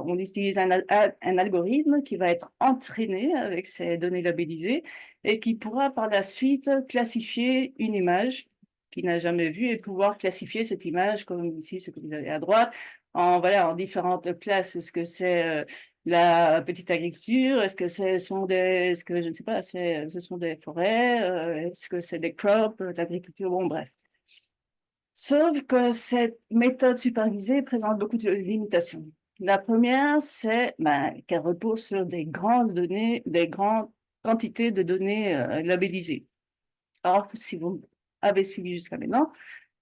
on utilise un algorithme qui va être entraîné avec ces données labellisées et qui pourra par la suite classifier une image qu'il n'a jamais vue et pouvoir classifier cette image, comme ici, ce que vous avez à droite, en différentes classes. Est-ce que c'est la petite agriculture? Est-ce que est-ce que je ne sais pas, ce sont des forêts? Est-ce que c'est des crops, de l'agriculture? Bon, bref. Sauf que cette méthode supervisée présente beaucoup de limitations. La première, c'est qu'elle repose sur des grandes quantités de données labellisées. Or, si vous avez suivi jusqu'à maintenant,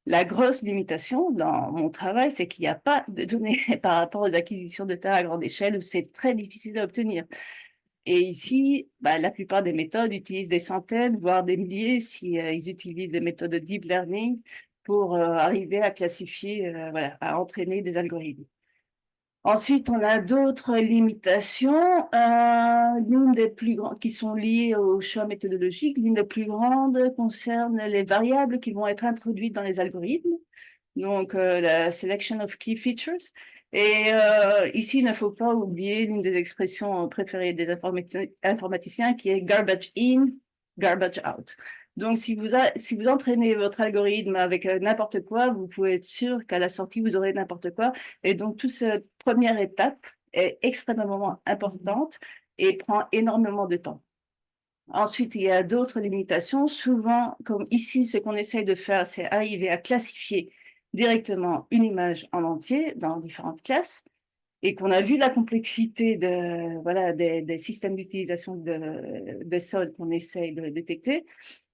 la grosse limitation dans mon travail, c'est qu'il n'y a pas de données par rapport aux acquisitions de terres à grande échelle où c'est très difficile à obtenir. Et ici, la plupart des méthodes utilisent des centaines, voire des milliers, si ils utilisent des méthodes de deep learning pour arriver à classifier, à entraîner des algorithmes. Ensuite, on a d'autres limitations, l'une des plus grandes qui sont liées au choix méthodologique. L'une des plus grandes concerne les variables qui vont être introduites dans les algorithmes, donc la selection of key features. Et ici, il ne faut pas oublier l'une des expressions préférées des informaticiens qui est garbage in, garbage out. Donc, si vous entraînez votre algorithme avec n'importe quoi, vous pouvez être sûr qu'à la sortie, vous aurez n'importe quoi. Et donc, toute cette première étape est extrêmement importante et prend énormément de temps. Ensuite, il y a d'autres limitations. Souvent, comme ici, ce qu'on essaye de faire, c'est arriver à classifier directement une image en entier dans différentes classes et qu'on a vu la complexité voilà, des systèmes d'utilisation des sols qu'on essaye de détecter.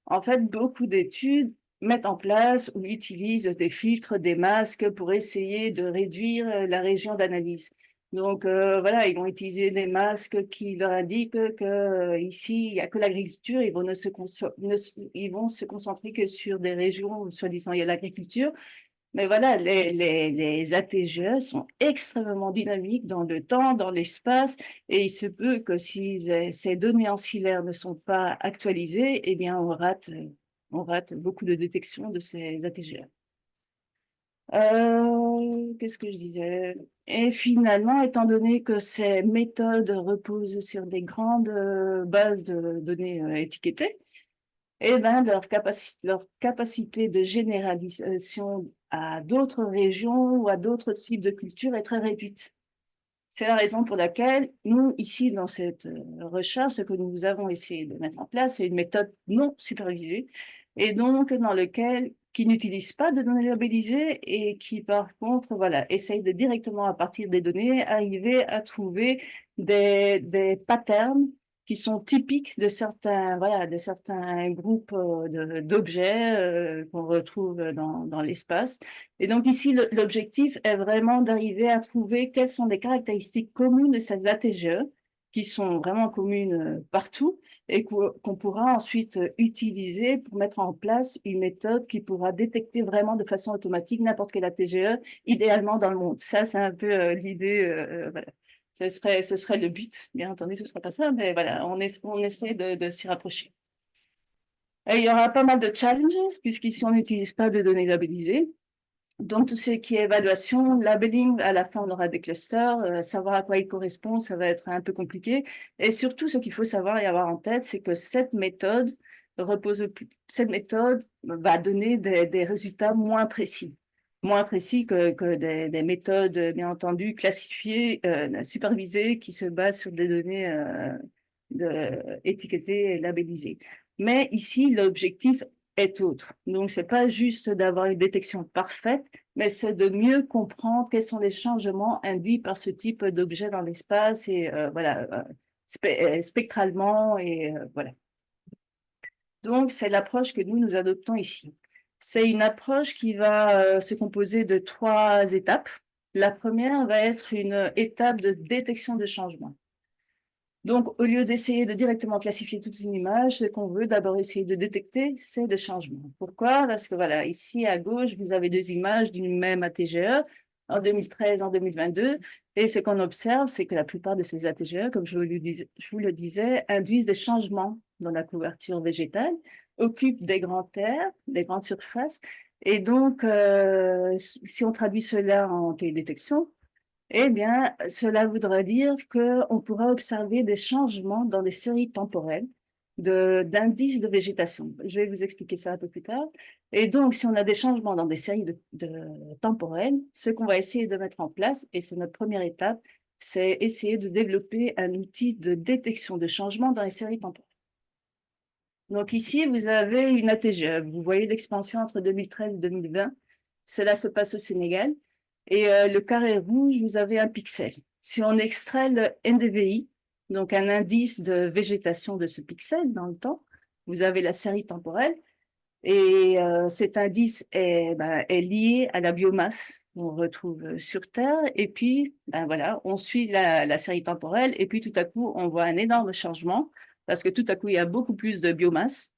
En fait, beaucoup d'études mettent en place ou utilisent des filtres, des masques pour essayer de réduire la région d'analyse. Donc voilà, ils vont utiliser des masques qui leur indiquent que ici, il n'y a que l'agriculture, ils vont se concentrer que sur des régions où, soi-disant, il y a l'agriculture. Mais voilà, les ATGE sont extrêmement dynamiques dans le temps, dans l'espace, et il se peut que si ces données ancillaires ne sont pas actualisées, eh bien, on rate beaucoup de détection de ces ATGE. Qu'est-ce que je disais? Et finalement, étant donné que ces méthodes reposent sur des grandes bases de données étiquetées, eh ben, leur capacité de généralisation à d'autres régions ou à d'autres types de cultures est très réduite. C'est la raison pour laquelle nous, ici, dans cette recherche, ce que nous avons essayé de mettre en place, c'est une méthode non supervisée, et donc qui n'utilise pas de données labellisées et qui, par contre, voilà, essaye de directement, à partir des données, arriver à trouver des patterns qui sont typiques de certains, voilà, de certains groupes d'objets qu'on retrouve dans l'espace. Et donc ici, l'objectif est vraiment d'arriver à trouver quelles sont les caractéristiques communes de ces ATGE, qui sont vraiment communes partout, et qu'on pourra ensuite utiliser pour mettre en place une méthode qui pourra détecter vraiment de façon automatique n'importe quel ATGE, idéalement dans le monde. Ça, c'est un peu l'idée, voilà. Ce serait le but. Bien entendu, ce ne sera pas ça, mais voilà, on essaie de s'y rapprocher. Et il y aura pas mal de challenges, puisqu'ici, on n'utilise pas de données labellisées. Donc, tout ce qui est évaluation, labeling, à la fin, on aura des clusters. Savoir à quoi ils correspondent, ça va être un peu compliqué. Et surtout, ce qu'il faut savoir et avoir en tête, c'est que cette méthode va donner des résultats moins précis. Moins précis que des méthodes, bien entendu, classifiées, supervisées, qui se basent sur des données étiquetées et labellisées. Mais ici, l'objectif est autre. Donc, c'est pas juste d'avoir une détection parfaite, mais c'est de mieux comprendre quels sont les changements induits par ce type d'objet dans l'espace et voilà, spectralement et voilà. Donc, c'est l'approche que nous adoptons ici. C'est une approche qui va se composer de 3 étapes. La première va être une étape de détection de changement. Donc, au lieu d'essayer de directement classifier toute une image, ce qu'on veut d'abord essayer de détecter, c'est des changements. Pourquoi? Parce que voilà, ici à gauche, vous avez 2 images d'une même ATGE en 2013, en 2022. Et ce qu'on observe, c'est que la plupart de ces ATGE, comme je vous le disais, induisent des changements dans la couverture végétale, occupent des grandes terres, des grandes surfaces. Et donc, si on traduit cela en télédétection, eh bien, cela voudra dire qu'on pourra observer des changements dans des séries temporelles d'indices de végétation. Je vais vous expliquer ça un peu plus tard. Et donc, si on a des changements dans des séries temporelles, ce qu'on va essayer de mettre en place, et c'est notre première étape, c'est essayer de développer un outil de détection de changements dans les séries temporelles. Donc ici, vous avez une ATGE. Vous voyez l'expansion entre 2013 et 2020. Cela se passe au Sénégal. Et le carré rouge, vous avez un pixel. Si on extrait le NDVI, donc un indice de végétation de ce pixel dans le temps, vous avez la série temporelle. Et cet indice est lié à la biomasse qu'on retrouve sur Terre. Et puis, voilà, on suit la série temporelle. Et puis, tout à coup, on voit un énorme changement parce que tout à coup, il y a beaucoup plus de biomasse.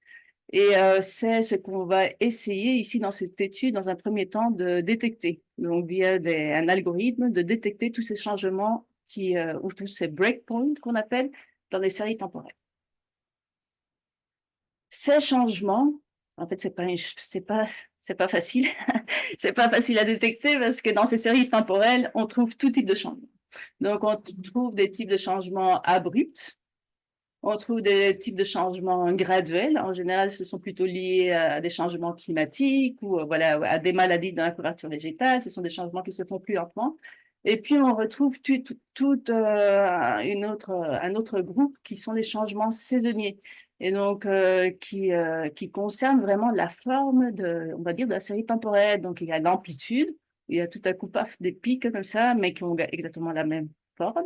Et c'est ce qu'on va essayer ici dans cette étude, dans un premier temps, de détecter. Donc, via un algorithme, de détecter tous ces changements ou tous ces breakpoints qu'on appelle dans les séries temporelles. Ces changements, en fait, c'est pas facile. C'est pas facile à détecter parce que dans ces séries temporelles, on trouve tout type de changements. Donc, on trouve des types de changements abrupts. On trouve des types de changements graduels. En général, ce sont plutôt liés à des changements climatiques ou voilà, à des maladies dans la couverture végétale. Ce sont des changements qui se font plus lentement. Et puis, on retrouve un autre groupe qui sont les changements saisonniers. Et donc, qui concernent vraiment la forme on va dire, de la série temporelle. Donc, il y a l'amplitude, il y a tout à coup, paf, des pics comme ça, mais qui ont exactement la même forme.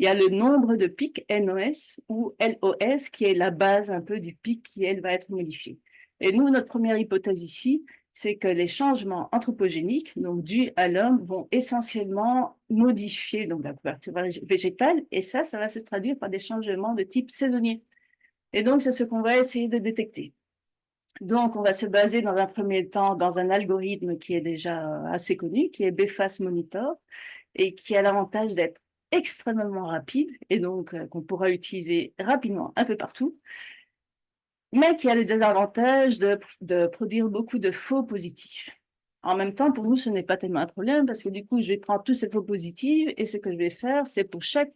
Il y a le nombre de pics, NOS ou LOS, qui est la base un peu du pic qui, elle, va être modifiée. Et nous, notre première hypothèse ici, c'est que les changements anthropogéniques, donc dus à l'homme, vont essentiellement modifier donc, la couverture végétale, et ça va se traduire par des changements de type saisonnier. Et donc, c'est ce qu'on va essayer de détecter. Donc, on va se baser dans un premier temps dans un algorithme qui est déjà assez connu, qui est BFAST Monitor, et qui a l'avantage d'être extrêmement rapide, et donc qu'on pourra utiliser rapidement un peu partout, mais qui a le désavantage de produire beaucoup de faux positifs. En même temps, pour nous, ce n'est pas tellement un problème, parce que du coup, je vais prendre tous ces faux positifs, et ce que je vais faire, c'est pour chaque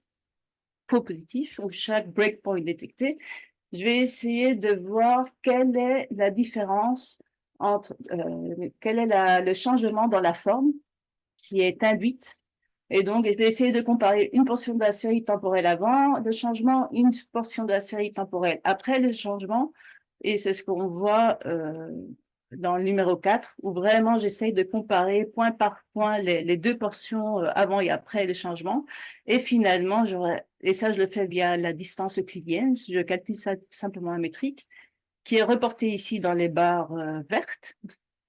faux positif, ou chaque breakpoint détecté, je vais essayer de voir quelle est la différence entre, quel est le changement dans la forme qui est induite. Et donc, je vais essayer de comparer une portion de la série temporelle avant le changement, une portion de la série temporelle après le changement. Et c'est ce qu'on voit dans le numéro 4, où vraiment j'essaye de comparer point par point les deux portions avant et après le changement. Et finalement, et ça je le fais via la distance euclidienne, je calcule ça simplement en métrique, qui est reporté ici dans les barres vertes.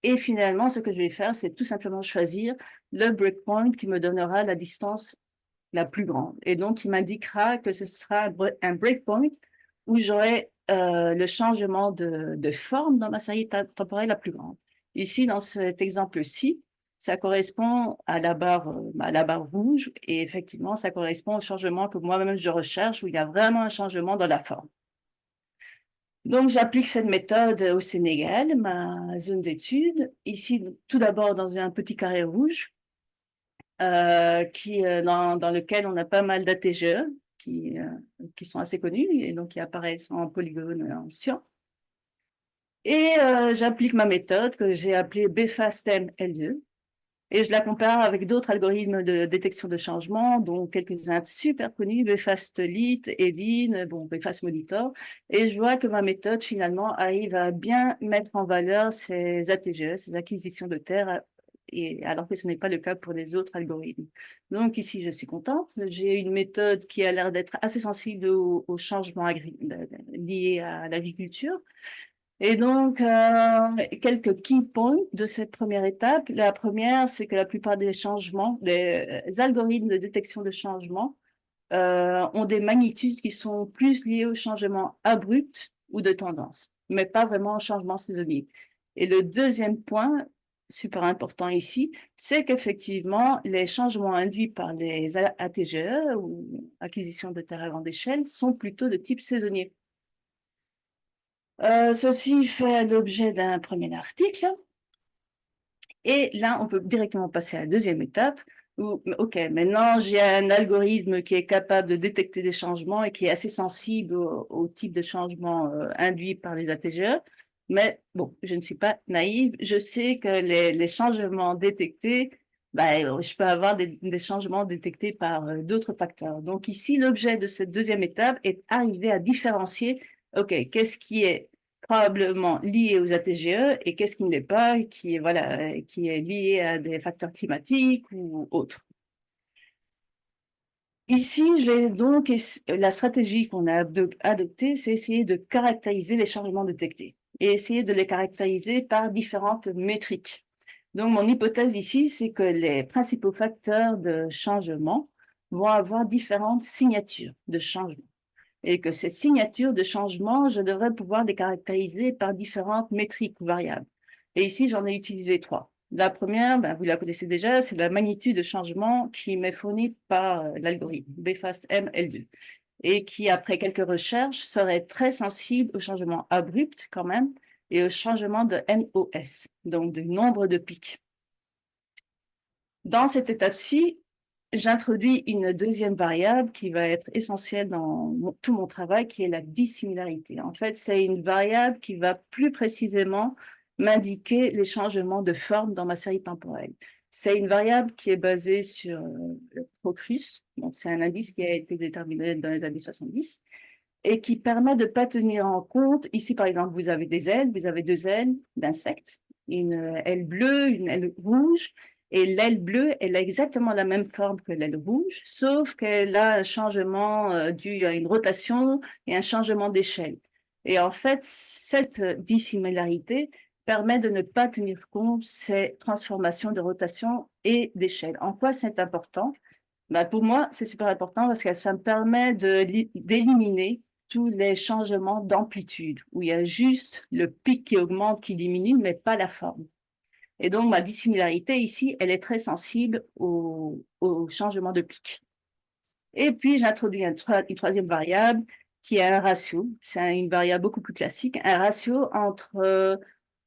Et finalement, ce que je vais faire, c'est tout simplement choisir le breakpoint qui me donnera la distance la plus grande. Et donc, il m'indiquera que ce sera un breakpoint où j'aurai le changement de forme dans ma série temporelle la plus grande. Ici, dans cet exemple-ci, ça correspond à la barre rouge. Et effectivement, ça correspond au changement que moi-même je recherche, où il y a vraiment un changement dans la forme. Donc, j'applique cette méthode au Sénégal, ma zone d'étude. Ici, tout d'abord dans un petit carré rouge, dans lequel on a pas mal d'ATGE qui sont assez connus et donc qui apparaissent en polygone en cyan. Et j'applique ma méthode que j'ai appelée BFAST-M L2. Et je la compare avec d'autres algorithmes de détection de changement, dont quelques-uns super connus, BFAST-LIT, EDIN, bon, BFAST Monitor. Et je vois que ma méthode, finalement, arrive à bien mettre en valeur ces ATGE, ces acquisitions de terre, alors que ce n'est pas le cas pour les autres algorithmes. Donc ici, je suis contente. J'ai une méthode qui a l'air d'être assez sensible aux changements liés à l'agriculture. Et donc, quelques key points de cette première étape. La première, c'est que la plupart des changements, des algorithmes de détection de changement ont des magnitudes qui sont plus liées au changement abrupt ou de tendance, mais pas vraiment au changement saisonnier. Et le deuxième point, super important ici, c'est qu'effectivement, les changements induits par les ATGE ou acquisition de terres à grande échelle sont plutôt de type saisonnier. Ceci fait l'objet d'un premier article. Et là, on peut directement passer à la deuxième étape où, OK, maintenant, j'ai un algorithme qui est capable de détecter des changements et qui est assez sensible au type de changement induit par les ATGE. Mais bon, je ne suis pas naïve. Je sais que les changements détectés, je peux avoir des changements détectés par d'autres facteurs. Donc ici, l'objet de cette deuxième étape est arriver à différencier, OK, qu'est-ce qui est probablement lié aux ATGE et qu'est-ce qui ne l'est pas, qui est lié à des facteurs climatiques ou autres. Ici, la stratégie qu'on a adoptée, c'est essayer de caractériser les changements détectés et essayer de les caractériser par différentes métriques. Donc, mon hypothèse ici, c'est que les principaux facteurs de changement vont avoir différentes signatures de changement et que ces signatures de changement, je devrais pouvoir les caractériser par différentes métriques ou variables. Et ici, j'en ai utilisé 3. La première, vous la connaissez déjà, c'est la magnitude de changement qui m'est fournie par l'algorithme BFAST-M L2 et qui, après quelques recherches, serait très sensible au changement abrupt quand même et au changement de NOS, donc du nombre de pics. Dans cette étape-ci, j'introduis une deuxième variable qui va être essentielle dans tout mon travail, qui est la dissimilarité. En fait, c'est une variable qui va plus précisément m'indiquer les changements de forme dans ma série temporelle. C'est une variable qui est basée sur le Procrus. Donc, c'est un indice qui a été déterminé dans les années 70 et qui permet de ne pas tenir en compte. Ici, par exemple, vous avez des ailes, vous avez deux ailes d'insectes, une aile bleue, une aile rouge. Et l'aile bleue, elle a exactement la même forme que l'aile rouge, sauf qu'elle a un changement dû à une rotation et un changement d'échelle. Et en fait, cette dissimilarité permet de ne pas tenir compte de ces transformations de rotation et d'échelle. En quoi c'est important? Ben, pour moi, c'est super important parce que ça me permet d'éliminer tous les changements d'amplitude, où il y a juste le pic qui augmente, qui diminue, mais pas la forme. Et donc, ma dissimilarité ici, elle est très sensible au changement de pic. Et puis, j'introduis une troisième variable qui est un ratio. C'est une variable beaucoup plus classique, un ratio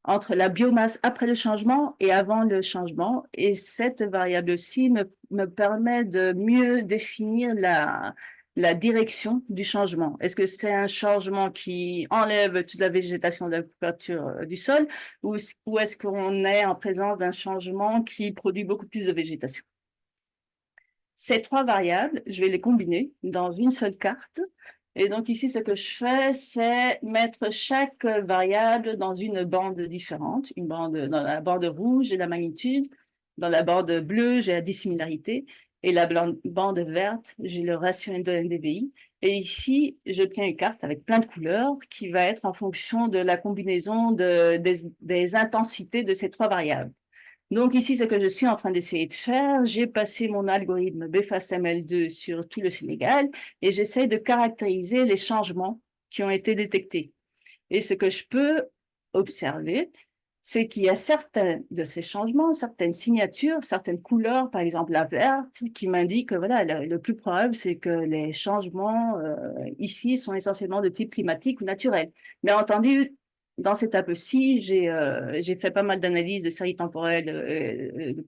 entre la biomasse après le changement et avant le changement. Et cette variable-ci me permet de mieux définir la direction du changement. Est-ce que c'est un changement qui enlève toute la végétation de la couverture du sol ou est-ce qu'on est en présence d'un changement qui produit beaucoup plus de végétation? Ces trois variables, je vais les combiner dans une seule carte. Et donc ici, ce que je fais, c'est mettre chaque variable dans une bande différente. Une bande, dans la bande rouge, j'ai la magnitude. Dans la bande bleue, j'ai la dissimilarité. Et la bande verte, j'ai le ratio de NDVI. Et ici, j'obtiens une carte avec plein de couleurs qui va être en fonction de la combinaison des intensités de ces trois variables. Donc ici, ce que je suis en train d'essayer de faire, j'ai passé mon algorithme BFASTML2 sur tout le Sénégal et j'essaie de caractériser les changements qui ont été détectés. Et ce que je peux observer, c'est qu'il y a certains de ces changements, certaines signatures, certaines couleurs, par exemple la verte, qui m'indiquent que voilà, le plus probable, c'est que les changements ici sont essentiellement de type climatique ou naturel. Bien entendu, dans cette étape-ci, j'ai fait pas mal d'analyses de séries temporelles de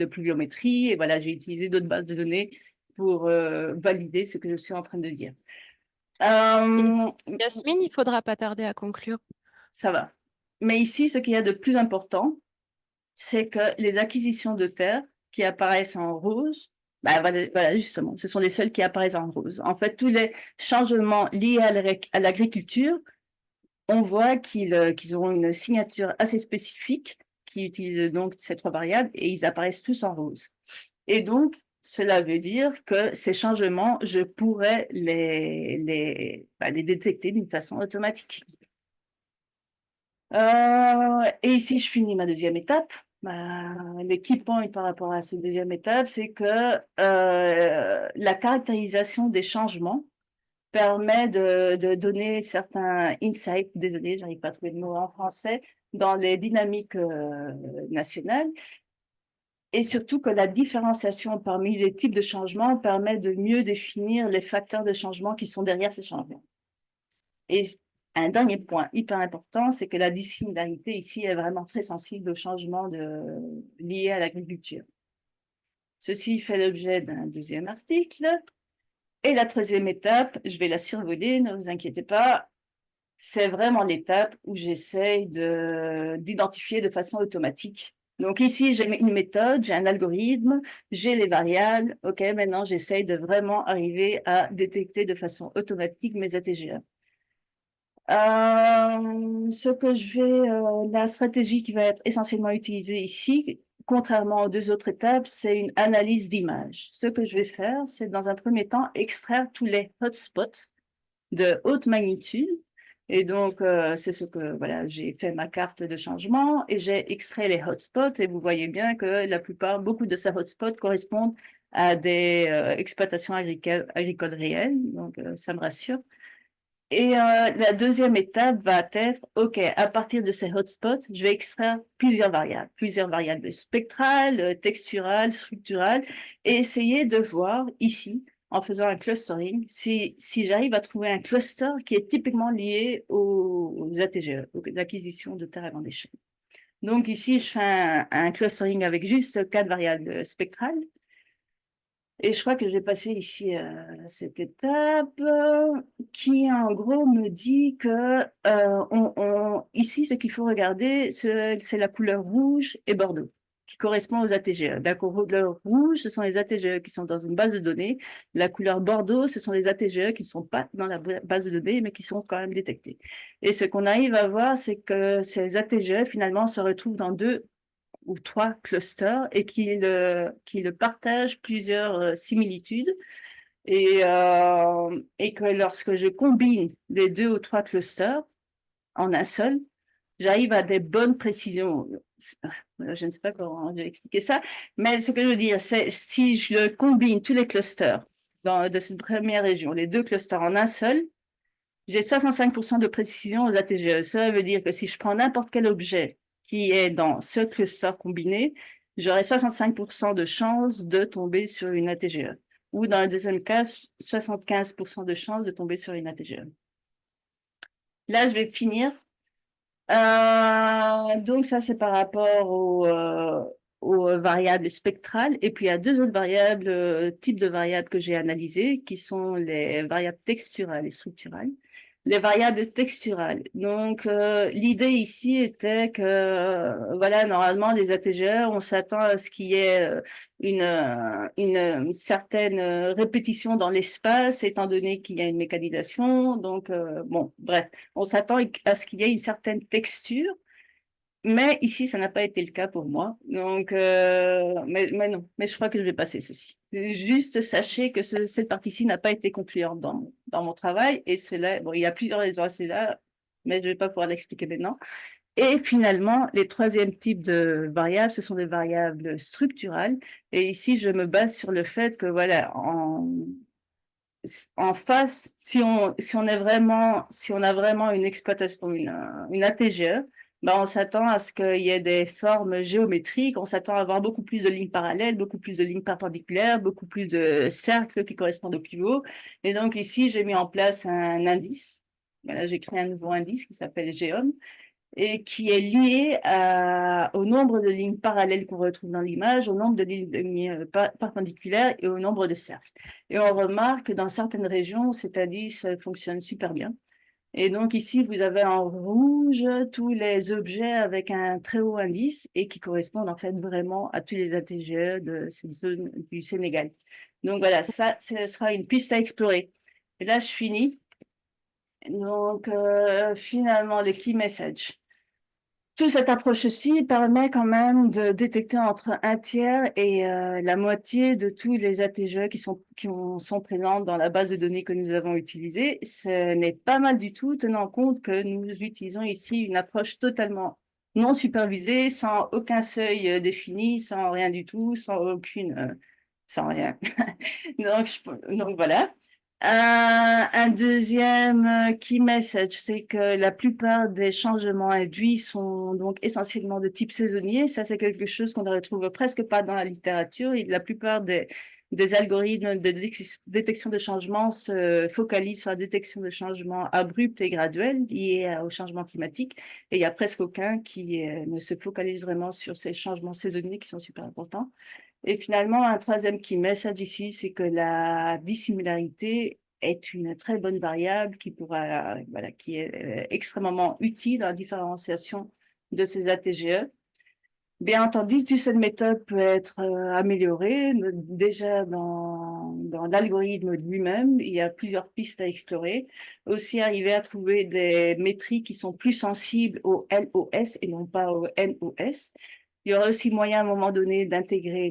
pluviométrie, et voilà, j'ai utilisé d'autres bases de données pour valider ce que je suis en train de dire. Yasmine, il faudra pas tarder à conclure. Ça va. Mais ici, ce qu'il y a de plus important, c'est que les acquisitions de terres qui apparaissent en rose, ben voilà, justement, ce sont les seules qui apparaissent en rose. En fait, tous les changements liés à l'agriculture, on voit qu'ils auront une signature assez spécifique qui utilise donc ces trois variables et ils apparaissent tous en rose. Et donc, cela veut dire que ces changements, je pourrais les détecter d'une façon automatique. Et ici, je finis ma deuxième étape. Les key points par rapport à cette deuxième étape, c'est que la caractérisation des changements permet de donner certains insights, désolé, je n'arrive pas à trouver le mot en français, dans les dynamiques nationales. Et surtout que la différenciation parmi les types de changements permet de mieux définir les facteurs de changement qui sont derrière ces changements. Et un dernier point hyper important, c'est que la dissimilarité ici est vraiment très sensible aux changements liés à l'agriculture. Ceci fait l'objet d'un deuxième article. Et la troisième étape, je vais la survoler, ne vous inquiétez pas, c'est vraiment l'étape où j'essaie d'identifier de façon automatique. Donc ici, j'ai une méthode, j'ai un algorithme, j'ai les variables. OK, maintenant, j'essaie de vraiment arriver à détecter de façon automatique mes ATGA. La stratégie qui va être essentiellement utilisée ici, contrairement aux deux autres étapes, c'est une analyse d'image. Ce que je vais faire, c'est dans un premier temps extraire tous les hotspots de haute magnitude. Et donc, c'est ce que, voilà, j'ai fait ma carte de changement et j'ai extrait les hotspots et vous voyez bien que beaucoup de ces hotspots correspondent à des exploitations agricoles réelles. Donc, ça me rassure. Et la deuxième étape va être, OK, à partir de ces hotspots, je vais extraire plusieurs variables spectrales, texturales, structurales, et essayer de voir ici, en faisant un clustering, si j'arrive à trouver un cluster qui est typiquement lié aux ATGE, aux acquisitions de terres à grande échelle. Donc ici, je fais un clustering avec juste 4 variables spectrales. Et je crois que je vais passer ici cette étape qui, en gros, me dit que ici, ce qu'il faut regarder, c'est la couleur rouge et bordeaux. qui correspond aux ATGE. La couleur rouge, ce sont les ATGE qui sont dans une base de données. La couleur bordeaux, ce sont les ATGE qui ne sont pas dans la base de données, mais qui sont quand même détectés. Et ce qu'on arrive à voir, c'est que ces ATGE, finalement, se retrouvent dans 2 ou 3 clusters et qu'ils partagent plusieurs similitudes. Et que lorsque je combine les 2 ou 3 clusters en un seul, j'arrive à des bonnes précisions. Je ne sais pas comment je vais expliquer ça, mais ce que je veux dire, c'est si je combine tous les clusters de cette première région, les 2 clusters en un seul, j'ai 65% de précision aux ATGE. Cela veut dire que si je prends n'importe quel objet qui est dans ce cluster combiné, j'aurai 65% de chances de tomber sur une ATGE. Ou dans le deuxième cas, 75% de chances de tomber sur une ATGE. Là, je vais finir. Donc, ça, c'est par rapport aux variables spectrales. Et puis, il y a 2 autres variables, types de variables que j'ai analysées, qui sont les variables texturales et structurales. Les variables texturales. Donc, l'idée ici était que, voilà, normalement, les ATGE, on s'attend à ce qu'il y ait une certaine répétition dans l'espace, étant donné qu'il y a une mécanisation. Donc, bon, bref, on s'attend à ce qu'il y ait une certaine texture. Mais ici, ça n'a pas été le cas pour moi. Donc, mais non, mais je crois que je vais passer ceci. Juste sachez que cette partie-ci n'a pas été concluante dans mon travail. Et cela, bon, il y a plusieurs raisons à cela, mais je ne vais pas pouvoir l'expliquer maintenant. Et finalement, les 3e types de variables, ce sont des variables structurales. Et ici, je me base sur le fait que, voilà, en face, si on a vraiment une exploitation, une ATGE, ben on s'attend à ce qu'il y ait des formes géométriques, on s'attend à avoir beaucoup plus de lignes parallèles, beaucoup plus de lignes perpendiculaires, beaucoup plus de cercles qui correspondent au pivot. Et donc ici, j'ai mis en place un indice. Voilà, j'ai créé un nouveau indice qui s'appelle Géom et qui est lié au nombre de lignes parallèles qu'on retrouve dans l'image, au nombre de lignes perpendiculaires et au nombre de cercles. Et on remarque que dans certaines régions, cet indice fonctionne super bien. Et donc ici, vous avez en rouge tous les objets avec un très haut indice et qui correspondent en fait vraiment à tous les ATGE de cette zone du Sénégal. Donc voilà, ça, ce sera une piste à explorer. Et là, je finis. Donc finalement, le key message. Toute cette approche-ci permet quand même de détecter entre 1/3 et la moitié de tous les ATGE qui sont présents dans la base de données que nous avons utilisée. Ce n'est pas mal du tout, tenant compte que nous utilisons ici une approche totalement non supervisée, sans aucun seuil défini, sans rien du tout, sans rien. donc voilà. Un deuxième key message, c'est que la plupart des changements induits sont donc essentiellement de type saisonnier. Ça, c'est quelque chose qu'on ne retrouve presque pas dans la littérature. Et la plupart des algorithmes de détection de changement se focalisent sur la détection de changements abrupts et graduels liés au changement climatique. Et il n'y a presque aucun qui ne se focalise vraiment sur ces changements saisonniers qui sont super importants. Et finalement, un 3e key message ici, c'est que la dissimilarité est une très bonne variable qui est extrêmement utile dans la différenciation de ces ATGE. Bien entendu, toute cette méthode peut être améliorée. Déjà dans l'algorithme lui-même, il y a plusieurs pistes à explorer. Aussi, arriver à trouver des métriques qui sont plus sensibles au LOS et non pas au NOS. Il y aura aussi moyen à un moment donné d'intégrer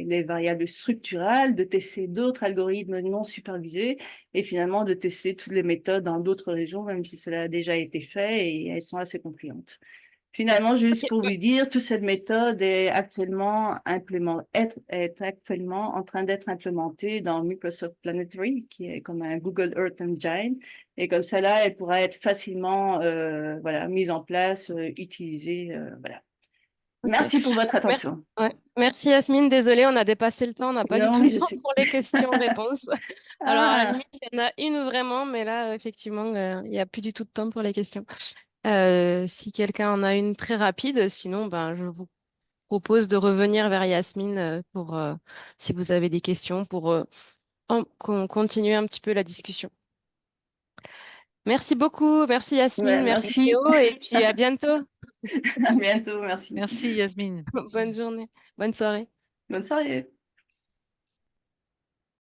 les variables structurales, de tester d'autres algorithmes non supervisés et finalement de tester toutes les méthodes dans d'autres régions, même si cela a déjà été fait et elles sont assez concluantes. Finalement, juste pour vous dire, toute cette méthode est actuellement en train d'être implémentée dans Microsoft Planetary, qui est comme un Google Earth Engine. Et comme cela, elle pourra être facilement mise en place, utilisée. Voilà. Ok. Merci pour votre Merci, attention. ouais. Merci Yasmine, désolée, on a dépassé le temps, on n'a pas du Non, tout mais le je temps sais. pour les questions-réponses. Alors à la Ah, limite, il y en a une vraiment, mais là, effectivement, il n'y a plus du tout de temps pour les questions. Si quelqu'un en a une très rapide, sinon, ben, je vous propose de revenir vers Yasmine pour, si vous avez des questions, pour qu'on continue un petit peu la discussion. Merci beaucoup, merci Yasmine, merci merci. Théo, et puis à bientôt. À bientôt, merci. Merci Yasmine. Bonne journée, bonne soirée. Bonne soirée.